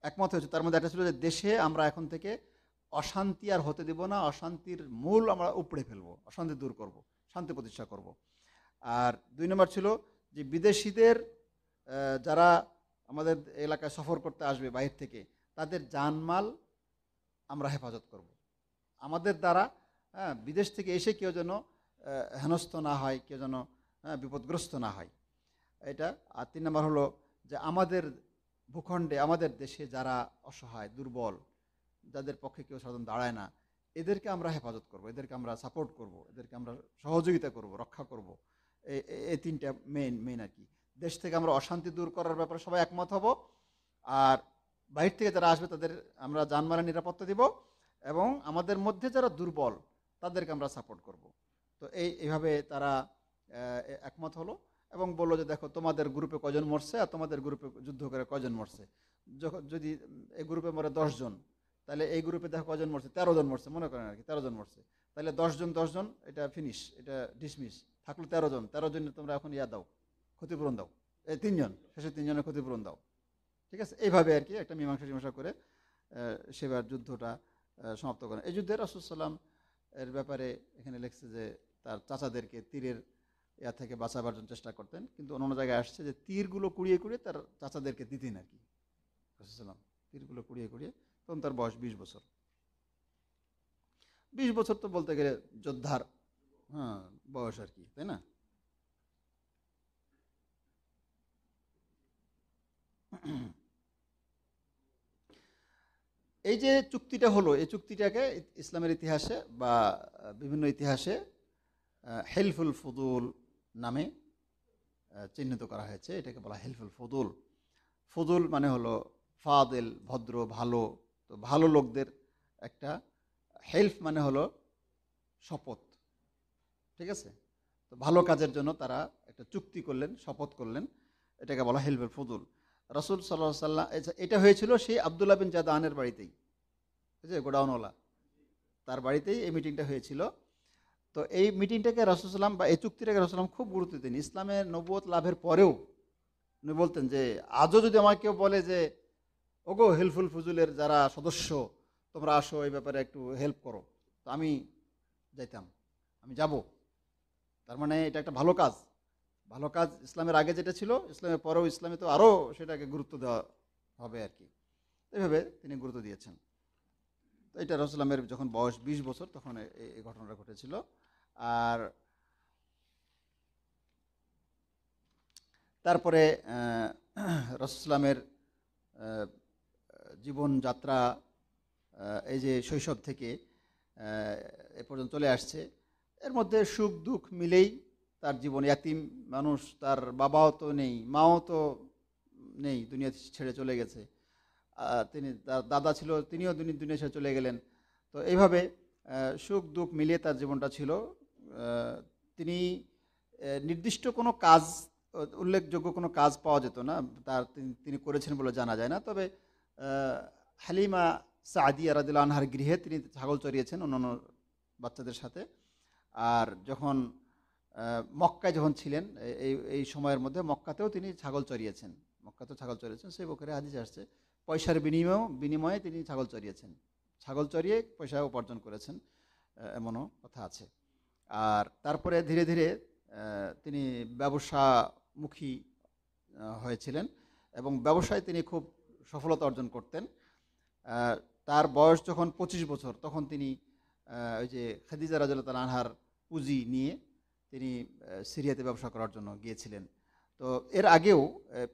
একমত হয়েছে, তার মধ্যে একটা ছিল যে দেশে আমরা এখন থেকে অশান্তি আর হতে দেব না, অশান্তির মূল আমরা উপড়ে ফেলবো, অশান্তি দূর করব, শান্তি প্রতিষ্ঠা করব। আর 2 নম্বর ছিল যে বিদেশিদের যারা আমাদের এলাকায় সফর করতে আসবে বাইরে থেকে, তাদের জানমাল আমরা হেফাজত করব আমাদের দ্বারা। হ্যাঁ, বিদেশ থেকে এসে কেউ যেন হেনস্থ না হয়, কেউ যেন বিপদগ্রস্ত না হয়, এটা। আর 3 নম্বর হলো যে আমাদের ভূখণ্ডে, আমাদের দেশে যারা অসহায়, দুর্বল, যাদের পক্ষে কেউ সাধারণ দাঁড়ায় না, এদেরকে আমরা হেফাজত করব, এদেরকে আমরা সাপোর্ট করব, এদেরকে আমরা সহযোগিতা করব, রক্ষা করব। এই 3টা মেইন আর কি। দেশ থেকে আমরা অশান্তি দূর করার ব্যাপারে সবাই একমত হব, আর বাইরে থেকে যারা আসবে তাদের আমরা জানমালের নিরাপত্তা দিব, এবং আমাদের মধ্যে যারা দুর্বল তাদেরকে আমরা সাপোর্ট করব। তো এইভাবে তারা একমত হলো এবং বললো যে দেখো তোমাদের গ্রুপে কজন মরছে আর তোমাদের গ্রুপে যুদ্ধ করে কজন মরছে, যদি এই গ্রুপে মরে 10 জন, তাহলে এই গ্রুপে দেখো কজন মরছে, 13 জন মরছে, মনে করেন আর কি 13 জন মরছে, তাহলে 10 জন, এটা ফিনিশ, এটা ডিসমিস, থাকলো 13 জন তোমরা এখন দাও, ক্ষতিপূরণ দাও, এই 3 জন, শেষে 3 জনের ক্ষতিপূরণ দাও, ঠিক আছে। এইভাবে আর কি একটা মীমাংসা করে সেবার যুদ্ধটা সমাপ্ত করেন। এই যুদ্ধে রাসূল সাল্লাম এর ব্যাপারে এখানে লিখছে যে তার চাচাদেরকে তীরের থেকে বাঁচাবার জন্য চেষ্টা করতেন, কিন্তু অন্য জায়গায় আসছে যে তীরগুলো কুড়িয়ে তার চাচাদেরকে দিতেন আর কি রাসূল সাল্লাম, তীরগুলো কুড়িয়ে, তখন তার বয়স 20 বছর। 20 বছর তো বলতে গেলে যোদ্ধার বয়স আর কি, তাই না? এই যে চুক্তিটা হলো, এই চুক্তিটাকে ইসলামের ইতিহাসে বা বিভিন্ন ইতিহাসে হেলফুল ফুদুল নামে চিহ্নিত করা হয়েছে। এটাকে বলা হেলফুল ফুদুল। ফুদুল মানে হলো ফাদেল, ভদ্র, ভালো। তো ভালো লোকদের একটা, হেল্প মানে হলো শপথ, ঠিক আছে। তো ভালো কাজের জন্য তারা একটা চুক্তি করলেন, শপথ করলেন, এটাকে বলা হেলফুল ফুদুল। রাসূল সাল্লাল্লাহু আলাইহি ওয়াসাল্লাম, এটা হয়েছিল সেই আব্দুল্লাহ বিন জাদানের বাড়িতেই, ঠিক আছে, গোডাউনওয়ালা, তার বাড়িতেই এই মিটিংটা হয়েছিল। তো এই মিটিংটাকে রাসূল সাল্লাম বা এই চুক্তিটাকে রাসূল সাল্লাম খুব গুরুত্ব দিতেন। ইসলামের নবুয়ত লাভের পরেও উনি বলতেন যে আজও যদি আমাকে কেউ বলে যে ওগো হেলফুল ফুজুলের যারা সদস্য তোমরা আসো, এই ব্যাপারে একটু হেল্প করো, তো আমি যাইতাম, আমি যাব। তার মানে এটা একটা ভালো কাজ। ইসলামের আগে যেটা ছিল, ইসলামের পরেও ইসলামে তো আরও সেটাকে গুরুত্ব দেওয়া হবে আর কি। এইভাবে তিনি গুরুত্ব দিয়েছেন। তো এটা রাসূলের যখন বয়স 20 বছর তখন এই ঘটনাটা ঘটেছিল। আর তারপরে রাসূলের জীবনযাত্রা, এই যে শৈশব থেকে এ পর্যন্ত চলে আসছে, এর মধ্যে সুখ দুঃখ মিলেই তার জীবন। ইয়াতিম মানুষ, তার বাবাও তো নেই, মাও তো নেই, দুনিয়া ছেড়ে চলে গেছে। তার দাদা ছিল, তিনিও দুনিয়া ছেড়ে চলে গেলেন। তো এইভাবে সুখ দুঃখ মিলিয়ে তার জীবনটা ছিল। তিনি নির্দিষ্ট কোনো কাজ, উল্লেখযোগ্য কোনো কাজ পাওয়া যেত না তিনি করেছেন বলে জানা যায় না। তবে হালিমা সাদিয়া রাদিয়াল্লাহু আনহার গৃহে তিনি ছাগল চড়িয়েছেন অন্যান্য বাচ্চাদের সাথে। আর যখন মক্কায় যখন ছিলেন, এই সময়ের মধ্যে মক্কাতেও তিনি ছাগল চড়িয়েছেন, সেই বখারি হাদিসে আসছে পয়সার বিনিময়ে তিনি ছাগল চড়িয়েছেন, ছাগল চড়িয়ে পয়সা উপার্জন করেছেন, এমনও কথা আছে। আর তারপরে ধীরে ধীরে তিনি ব্যবসামুখী হয়েছিলেন এবং ব্যবসায় তিনি খুব সফলতা অর্জন করতেন। তার বয়স যখন 25 বছর তখন তিনি ওই যে খাদিজা রাদিয়াল্লাহু তাআলা আনহার পুঁজি নিয়ে তিনি সিরিয়াতে ব্যবসা করার জন্য গিয়েছিলেন। তো এর আগেও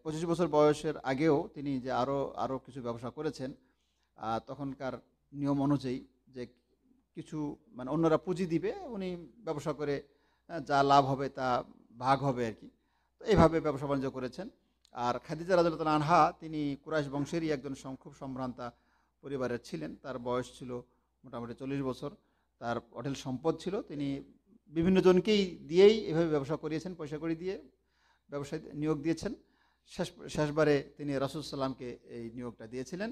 25 বছর বয়সের আগেও তিনি যে আরও আরও কিছু ব্যবসা করেছেন, তখনকার নিয়ম অনুযায়ী যে কিছু মানে অন্যরা পুঁজি দিবে, উনি ব্যবসা করে যা লাভ হবে তা ভাগ হবে আর কি। তো এইভাবে ব্যবসা বাণিজ্য করেছেন। আর খাদিজা রাদিয়াল্লাহু তাআলা আনহা তিনি কুরাইশ বংশেরই একজন খুব সম্ভ্রান্তা পরিবারের ছিলেন। তার বয়স ছিল মোটামুটি 40 বছর। তার অঢেল সম্পদ ছিল। তিনি বিভিন্ন জনকেই দিয়েই এভাবে ব্যবসা করিয়েছেন, পয়সা করে দিয়ে ব্যবসায় নিয়োগ দিয়েছেন। শেষবারে তিনি রাসূল সাল্লামকে এই নিয়োগটা দিয়েছিলেন।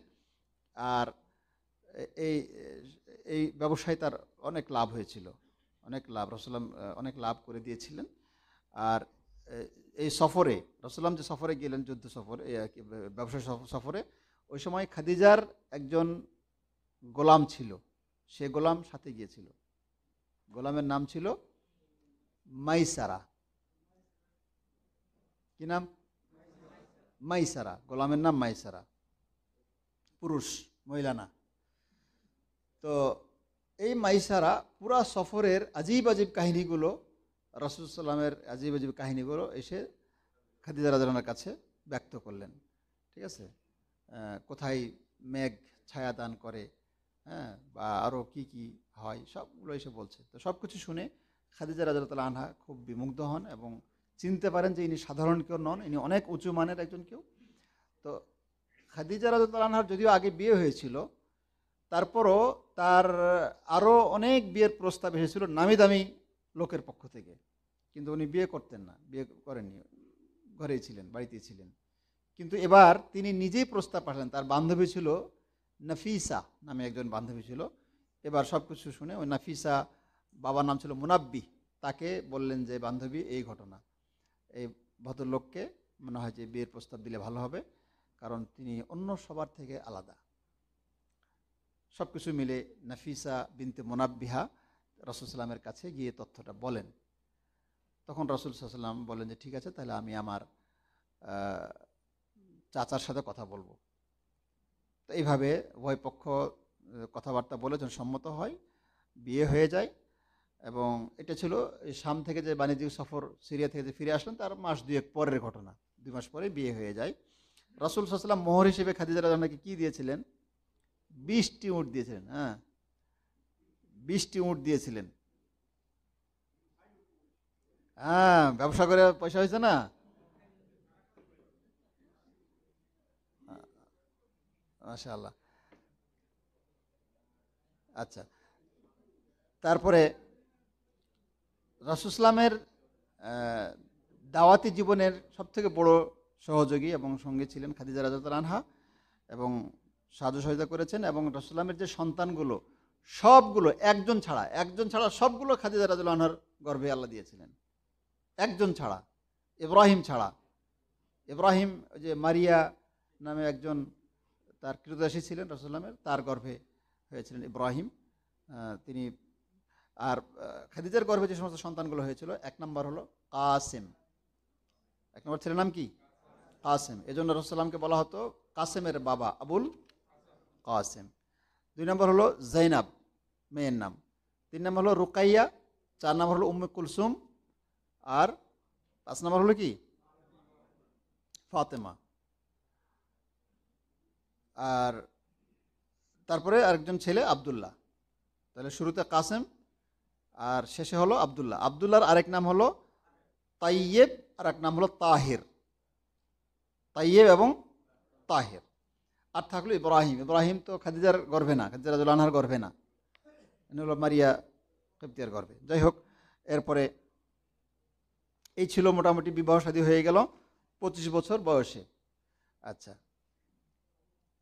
আর এই এই ব্যবসায় তার অনেক লাভ হয়েছিল, অনেক লাভ রসুলাম অনেক লাভ করে দিয়েছিলেন। আর এই সফরে রসুলাম যে সফরে গেলেন, যুদ্ধ সফরে, ব্যবসা সফরে, ওই সময় খাদিজার একজন গোলাম ছিল, সে গোলাম সাথে গিয়েছিল। গোলামের নাম ছিল মাইসারা। কি নাম? মাইসারা। গোলামের নাম মাইসারা, পুরুষ, মহিলা না। তো এই মাইসারা পুরা সফরের আজীব আজীব কাহিনীগুলো, রাসূল সাল্লামের আজীব আজীব কাহিনীগুলো এসে খাদিজা রাদিয়াল্লাহু আনহার কাছে ব্যক্ত করলেন। ঠিক আছে, কোথায় মেঘ ছায়া দান করে, হ্যাঁ, বা আরও কি কি হয়, সবগুলো এসে বলছে। তো সব কিছু শুনে খাদিজা রাদিয়াল্লাহু আনহা খুব বিমুগ্ধ হন এবং চিনতে পারেন যে ইনি সাধারণ কেউ নন, ইনি অনেক উঁচু মানের একজন কেউ। তো খাদিজা রাদিয়াল্লাহু আনহার যদিও আগে বিয়ে হয়েছিল, তারপরও তার আরও অনেক বিয়ের প্রস্তাব এসেছিল নামি দামি লোকের পক্ষ থেকে, কিন্তু উনি বিয়ে করতেন না, বিয়ে করেননি, ঘরেই ছিলেন, বাড়িতেই ছিলেন। কিন্তু এবার তিনি নিজেই প্রস্তাব পাঠালেন। তার বান্ধবী ছিল নাফিসা নামে একজন বান্ধবী ছিল। এবার সব কিছু শুনে ওই নাফিসা, বাবার নাম ছিল মুনাব্বি, তাকে বললেন যে বান্ধবী এই ঘটনা, এই ভদ্রলোককে মনে হয় যে বিয়ের প্রস্তাব দিলে ভালো হবে, কারণ তিনি অন্য সবার থেকে আলাদা। সব কিছু মিলে নাফিসা বিনতে মুনাব্বিহা রাসূল সাল্লামের কাছে গিয়ে তথ্যটা বলেন। তখন রাসূল সাল্লাম বলেন যে ঠিক আছে, তাহলে আমি আমার চাচার সাথে কথা বলবো। তো এইভাবে উভয় পক্ষ কথাবার্তা বলে যখন সম্মত হয়, বিয়ে হয়ে যায়। এবং এটা ছিল শাম থেকে যে বাণিজ্যিক সফর, সিরিয়া থেকে যে ফিরে আসলেন তার মাস দুয়েক পরের ঘটনা। 2 মাস পরে বিয়ে হয়ে যায়। রাসূল সাল্লাল্লাহু আলাইহি ওয়াসাল্লাম মোহর হিসেবে খাদিজা রাদিয়াল্লাহু আনহাকে কি দিয়েছিলেন? 20টি উট দিয়েছিলেন। হ্যাঁ, 20টি উট দিয়েছিলেন। হ্যাঁ, ব্যবসা করে পয়সা হয়েছে না? মাশাআল্লাহ। আচ্ছা, তারপরে রাসূল সাল্লামের দাওয়াতি জীবনের সবথেকে বড় সহযোগী এবং সঙ্গী ছিলেন খাদিজা রাদিয়াল্লাহু আনহা, এবং সাহায্য সহযোগিতা করেছেন। এবং রাসূল সাল্লামের যে সন্তানগুলো সবগুলো একজন ছাড়া সবগুলো খাদিজা রাদিয়াল্লাহু আনহার গর্ভে আল্লাহ দিয়েছিলেন, একজন ছাড়া, ইব্রাহিম ছাড়া। ইব্রাহিম ওই যে মারিয়া নামে একজন তার ক্রীতদাসী ছিলেন রাসূল সাল্লামের, তার গর্ভে হয়েছিলেন ইব্রাহিম। তিনি আর খাদিজার গর্ভে যে সমস্ত সন্তানগুলো হয়েছিল, 1 নম্বর হলো কাসেম। 1 নম্বর ছেলের নাম কি? কাসেম। এজন্য রাসূল সাল্লামকে বলা হতো কাসেমের বাবা, আবুল কাসেম। 2 নম্বর হলো জাইনাব, মেয়ের নাম। 3 নম্বর হলো রুকাইয়া। 4 নম্বর হলো উম্মে কুলসুম। আর 5 নম্বর হলো কি? ফাতেমা। আর তারপরে আরেকজন ছেলে আব্দুল্লাহ। তাহলে শুরুতে কাসেম আর শেষে হলো আব্দুল্লাহ। আব্দুল্লাহর আরেক নাম হলো তাইয়েব, আর এক নাম হলো তাহির। তাইয়েব এবং তাহির। আর থাকলো ইব্রাহিম। ইব্রাহিম তো খাদিজার গর্ভে না, খাদিজা রাদিয়াল্লাহু আনহার গর্ভে না, এনে হলো মারিয়া কিবতিয়ার গর্ভে। যাই হোক, এরপরে এই ছিল মোটামুটি, বিবাহ শাদী হয়ে গেল 25 বছর বয়সে। আচ্ছা,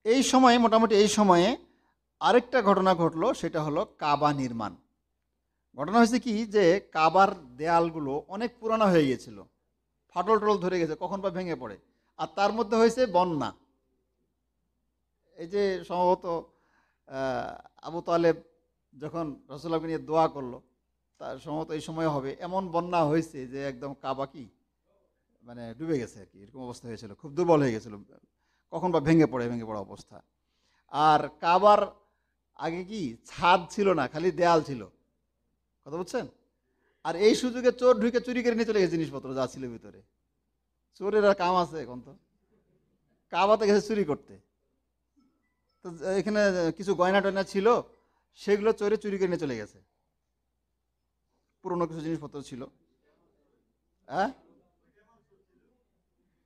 এই সময়ে মোটামুটি এই সময়ে আরেকটা ঘটনা ঘটলো, সেটা হলো কাবা নির্মাণ। ঘটনা হয়েছে কি, যে কাবার দেয়ালগুলো অনেক পুরানো হয়ে গেছিল, ফাটল টল ধরে গেছে, কখন বা ভেঙে পড়ে। আর তার মধ্যে হয়েছে বন্যা। এই যে সম্ভবত আবু তালেব যখন রাসূলুল্লাহকে নিয়ে দোয়া করলো, তার সম্ভবত এই সময় হবে, এমন বন্যা হয়েছে যে একদম কাবা কি মানে ডুবে গেছে আর কি, এরকম অবস্থা হয়েছিল, খুব দুর্বল হয়ে গেছিল, কখন বা ভেঙে পড়া অবস্থা। আর কাবার আগে কি ছাদ ছিল না, খালি দেয়াল ছিল, কথা বুঝছেন? আর এই সুযোগে চোর ঢুকে চুরি করে নিয়ে চলে গেছে জিনিসপত্র যা ছিল ভিতরে। চোরের আর কাম আছে এখন? তো কাবাতে গেছে চুরি করতে, তো এখানে কিছু গয়না টয়না ছিল, সেগুলো চোরে চুরি করে নিয়ে চলে গেছে। পুরনো কিছু জিনিসপত্র ছিল। হ্যাঁ,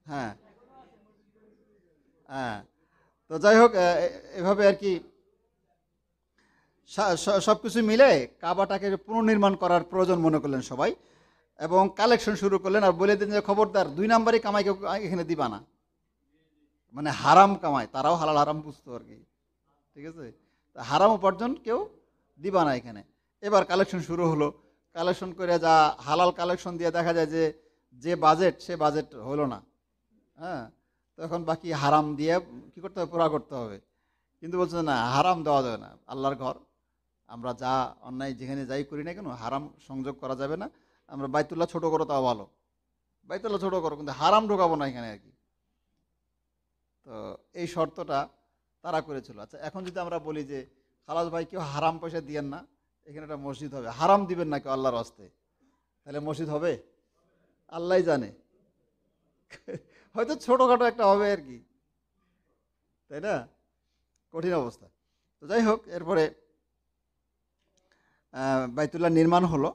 হ্যাঁ, হ্যাঁ। তো যাই হোক, এভাবে আর কি সব কিছু মিলে কাবাটাকে পুনর্নির্মাণ করার প্রয়োজন মনে করলেন সবাই, এবং কালেকশন শুরু করলেন আর বলে দিন যে খবরদার 2 নাম্বারই কামাই কেউ এখানে দিবা না। মানে হারাম কামাই, তারাও হালাল হারাম বুঝতো আর কি। ঠিক আছে, তা হারাম উপার্জন কেউ দিবা না এখানে। এবার কালেকশন শুরু হলো। কালেকশন করে যা হালাল কালেকশন দিয়ে দেখা যায় যে যে বাজেট সে বাজেট হলো না। হ্যাঁ, তখন বাকি হারাম দিয়ে কি করতে হবে, পুরা করতে হবে। কিন্তু বলছে না, হারাম দেওয়া যাবে না, আল্লাহর ঘর, আমরা যা অন্যায় যেখানে যাই করি না কেন হারাম সংযোগ করা যাবে না। আমরা বাইতুল্লাহ ছোট করো তাও ভালো, বাইতুল্লাহ ছোট করো, কিন্তু হারাম ঢোকাবো না এখানে আর কি। তো এই শর্তটা তারা করেছিল। আচ্ছা, এখন যদি আমরা বলি যে খালাস ভাই কেউ হারাম পয়সা দিয়েন না, এখানে একটা মসজিদ হবে, হারাম দিবেন না কেউ আল্লাহর রাস্তে, তাহলে মসজিদ হবে? আল্লাহই জানে। হয়তো ছোটোখাটো একটা হবে আর কি, তাই না? কঠিন অবস্থা। তো যাই হোক, এরপরে বাইতুল্লাহ নির্মাণ হলো।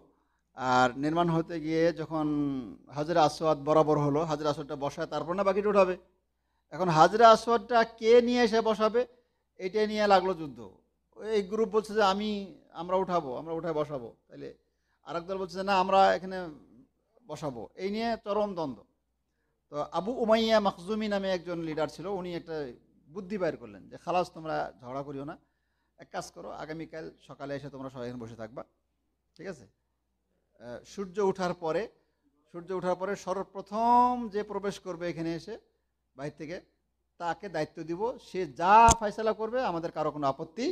আর নির্মাণ হতে গিয়ে যখন হাজরা আসওয়াদ বরাবর হলো, হাজরা আসওয়াদটা বসায় তারপর না বাকিটা উঠাবে। এখন হাজরা আসওয়াদটা কে নিয়ে এসে বসাবে, এটাই নিয়ে লাগলো যুদ্ধ। এই গ্রুপ বলছে যে আমরা উঠাবো, আমরা উঠায় বসাবো, তাইলে আরেক দল বলছে যে না, আমরা এখানে বসাবো। এই নিয়ে চরম দ্বন্দ্ব। তো আবু উমাইয়া মাখজুমি নামে একজন লিডার ছিল, উনি একটা বুদ্ধি বাইর করলেন যে খালাস, তোমরা ঝগড়া করিও না, এক কাজ করো, আগামীকাল সকালে এসে তোমরা সবাই এখানে বসে থাকবা, ঠিক আছে? সূর্য ওঠার পরে, সর্বপ্রথম যে প্রবেশ করবে এখানে এসে বাইরে থেকে, তাকে দায়িত্ব দিব, সে যা ফয়সালা করবে আমাদের কারো কোনো আপত্তি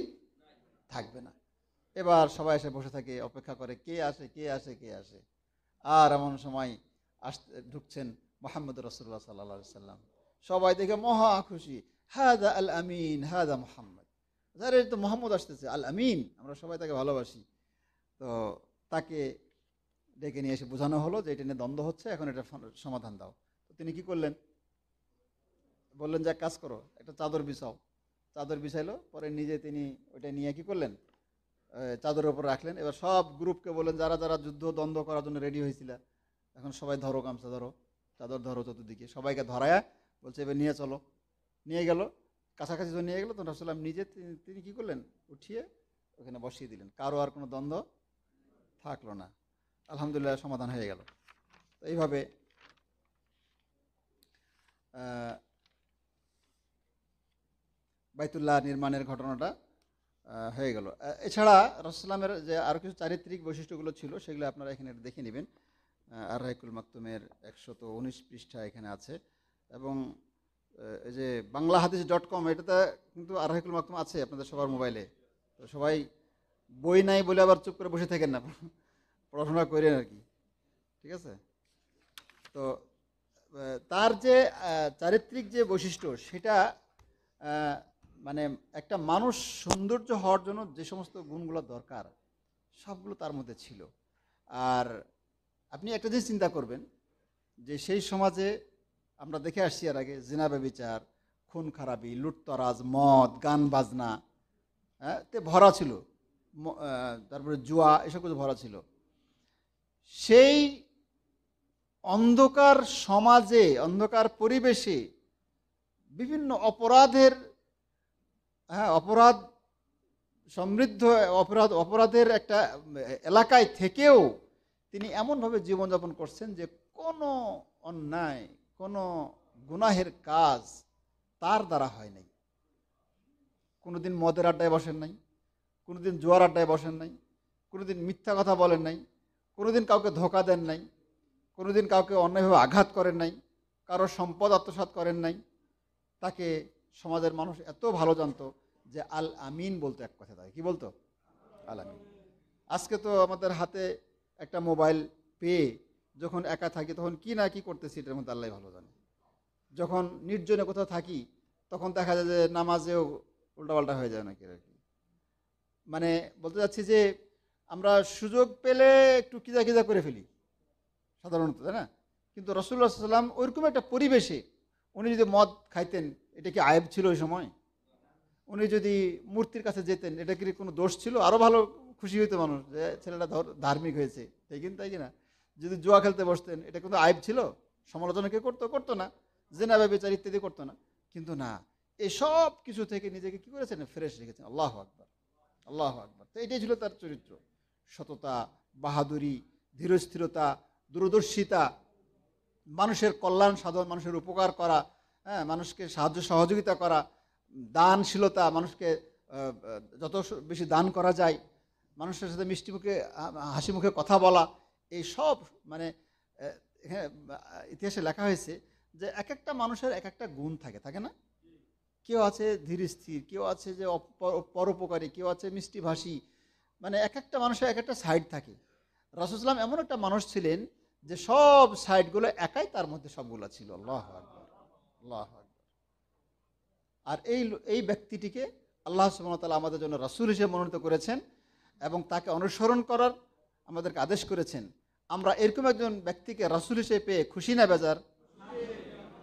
থাকবে না। এবার সবাই এসে বসে থাকে, অপেক্ষা করে কে আসে, কে আসে, কে আসে। আর এমন সময় ঢুকছেন মোহাম্মদ রসুল্লাহ সাল্লাহ সাল্লাম। সবাই দেখে মহা খুশি, হাদা আল আমিন, হাদা মোহাম্মদ, আরে তো মোহাম্মদ আসতেছে, আল আমিন, আমরা সবাই তাকে ভালোবাসি। তো তাকে ডেকে নিয়ে এসে বোঝানো হলো যে এটা নিয়ে দ্বন্দ্ব হচ্ছে, এখন এটা সমাধান দাও। তো তিনি কি করলেন, বললেন যে এক কাজ করো, একটা চাদর বিছাও। চাদর বিছাইলো, পরে নিজে তিনি ওইটা নিয়ে কি করলেন, চাদরের উপর রাখলেন। এবার সব গ্রুপকে বললেন, যারা যারা যুদ্ধ দ্বন্দ্ব করার জন্য রেডি হয়েছিল, এখন সবাই ধরো, গামছা ধরো, চাদর ধরো, চতুর্দিকে সবাইকে ধরায়া বলছে এবার নিয়ে চলো। নিয়ে গেল, কাছাকাছি তো নিয়ে গেল, তো রাসূলুল্লাহ নিজে তিনি কি করলেন, উঠিয়ে ওখানে বসিয়ে দিলেন, কারো আর কোনো দ্বন্দ্ব থাকলো না। আলহামদুলিল্লাহ, সমাধান হয়ে গেল। তো এইভাবে বাইতুল্লাহ নির্মাণের ঘটনাটা হয়ে গেল। এছাড়া রাসূলুল্লাহের যে আরও কিছু চারিত্রিক বৈশিষ্ট্যগুলো ছিল, সেগুলো আপনারা এখানে দেখে নেবেন। আর রাহিকুল মাকতুমের 119 পৃষ্ঠা এখানে আছে। এবং এই যে বাংলাহাদিস.com, এটাতে কিন্তু আর রাহিকুল মাকতুম আছে আপনাদের সবার মোবাইলে। তো সবাই বই নাই বলে আবার চুপ করে বসে থাকেন না, পড়াশোনা করেন আর কি, ঠিক আছে? তো তার যে চারিত্রিক যে বৈশিষ্ট্য, সেটা মানে একটা মানুষ সৌন্দর্য হওয়ার জন্য যে সমস্ত গুণগুলো দরকার, সবগুলো তার মধ্যে ছিল। আর আপনি একটা জিনিস চিন্তা করবেন যে সেই সমাজে আমরা দেখে আসছি এর আগে, জিনা ব্যভিচার, খুন খারাপি, লুটতরাজ, মদ, গান বাজনা, হ্যাঁ, তে ভরা ছিল। তারপরে জুয়া, এসব কিছু ভরা ছিল। সেই অন্ধকার সমাজে, অন্ধকার পরিবেশে বিভিন্ন অপরাধের, হ্যাঁ, অপরাধ সমৃদ্ধ, অপরাধের একটা এলাকায় থেকেও তিনি এমনভাবে জীবনযাপন করছেন যে কোনো অন্যায়, কোনো গুনাহের কাজ তার দ্বারা হয় নাই। কোনোদিন মদের আড্ডায় বসেন নাই, কোনোদিন জুয়ার আড্ডায় বসেন নাই, কোনোদিন মিথ্যা কথা বলেন নাই, কোনোদিন কাউকে ধোকা দেন নাই, কোনোদিন কাউকে অন্যায়ভাবে আঘাত করেন নাই, কারো সম্পদ আত্মসাৎ করেন নাই। তাকে সমাজের মানুষ এত ভালো জানতো যে আল আমিন বলতো, এক কথা তাকে কি বলতো, আল আমিন। আজকে তো আমাদের হাতে একটা মোবাইল পেয়ে যখন একা থাকি, তখন কি না কি করতেছি এটার মধ্যে আল্লাহ ভালো জানে। যখন নির্জনে কোথাও থাকি, তখন দেখা যায় যে নামাজেও উল্টাপাল্টা হয়ে যায় নাকি আর কি। মানে বলতে চাচ্ছি যে আমরা সুযোগ পেলে একটু কিজা কিজা করে ফেলি সাধারণত, তাই না? কিন্তু রাসূলুল্লাহ সাল্লাল্লাহু আলাইহি ওয়াসাল্লাম ওইরকম একটা পরিবেশে উনি যদি মদ খাইতেন, এটা কি আয়েব ছিল ওই সময়? উনি যদি মূর্তির কাছে যেতেন, এটা কি কোনো দোষ ছিল? আরও ভালো খুশি হইতো মানুষ যে ছেলেটা ধার্মিক হয়েছে, তাই কিন্তু, তাই কিনা? যদি জুয়া খেলতে বসতেন, এটা কিন্তু আয়েব ছিল? সমালোচনা কে করতো? করতো না। জেনা ব্যভিচার ইত্যাদি করতো না। কিন্তু না, এসব কিছু থেকে নিজেকে কি করেছেন? ফ্রেশ রেখেছেন। আল্লাহু আকবার, আল্লাহু আকবার। তো এটাই ছিল তার চরিত্র। সততা, বাহাদুরি, ধীরস্থিরতা, দূরদর্শিতা, মানুষের কল্যাণ সাধন, মানুষের উপকার করা, হ্যাঁ, মানুষকে সাহায্য সহযোগিতা করা, দানশীলতা, মানুষকে যত বেশি দান করা যায়, মানুষের সাথে মিষ্টি মুখে হাসি মুখে কথা বলা, এই সব মানে হ্যাঁ, ইতিহাসে লেখা হয়েছে যে এক একটা মানুষের এক একটা গুণ থাকে, থাকে না? কেউ আছে ধীর স্থির, কেউ আছে যে পরোপকারী, কেউ আছে মিষ্টিভাষী, মানে এক একটা মানুষের এক একটা সাইড থাকে। রাসূলুল্লাহ সাল্লাল্লাহু আলাইহি ওয়াসাল্লাম এমন একটা মানুষ ছিলেন যে সব সাইডগুলো একাই তার মধ্যে সবগুলো ছিল। আল্লাহু আকবার, আল্লাহু আকবার। আর এই ব্যক্তিটিকে আল্লাহ সুবহানাহু ওয়া তাআলা আমাদের জন্য রাসূল হিসেবে মনোনীত করেছেন এবং তাকে অনুসরণ করার আমাদেরকে আদেশ করেছেন। আমরা এরকম একজন ব্যক্তিকে রাসূল হিসেবে পেয়ে খুশি না বেজার?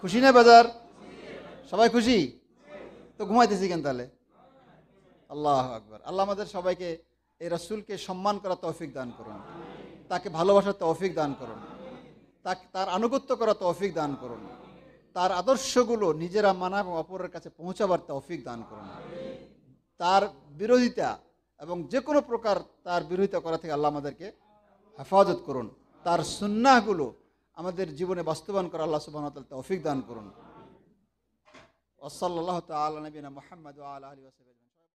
খুশি না বেজার? সবাই খুশি? তো ঘুমাইতেছি কেন তাহলে? আল্লাহু আকবার। আল্লাহ আমাদের সবাইকে এই রাসূলকে সম্মান করার তৌফিক দান করুন, তাকে ভালোবাসার তৌফিক দান করুন, তার আনুগত্য করার তৌফিক দান করুন, তার আদর্শগুলো নিজেরা মানা এবং অপরের কাছে পৌঁছাবার তৌফিক দান করুন। তার বিরোধিতা এবং যে কোনো প্রকার তার বিরোধিতা করা থেকে আল্লাহ আমাদেরকে হেফাজত করুন। তার সুন্নাহগুলো আমাদের জীবনে বাস্তবায়ন করা আল্লাহ সুবহানাহু ওয়া তাআলা তৌফিক দান করুন। ওয়া সাল্লাল্লাহু তাআলা আলা নবিয়িনা মুহাম্মদ ওয়া আলা আলিহি ওয়া সাহবিহি।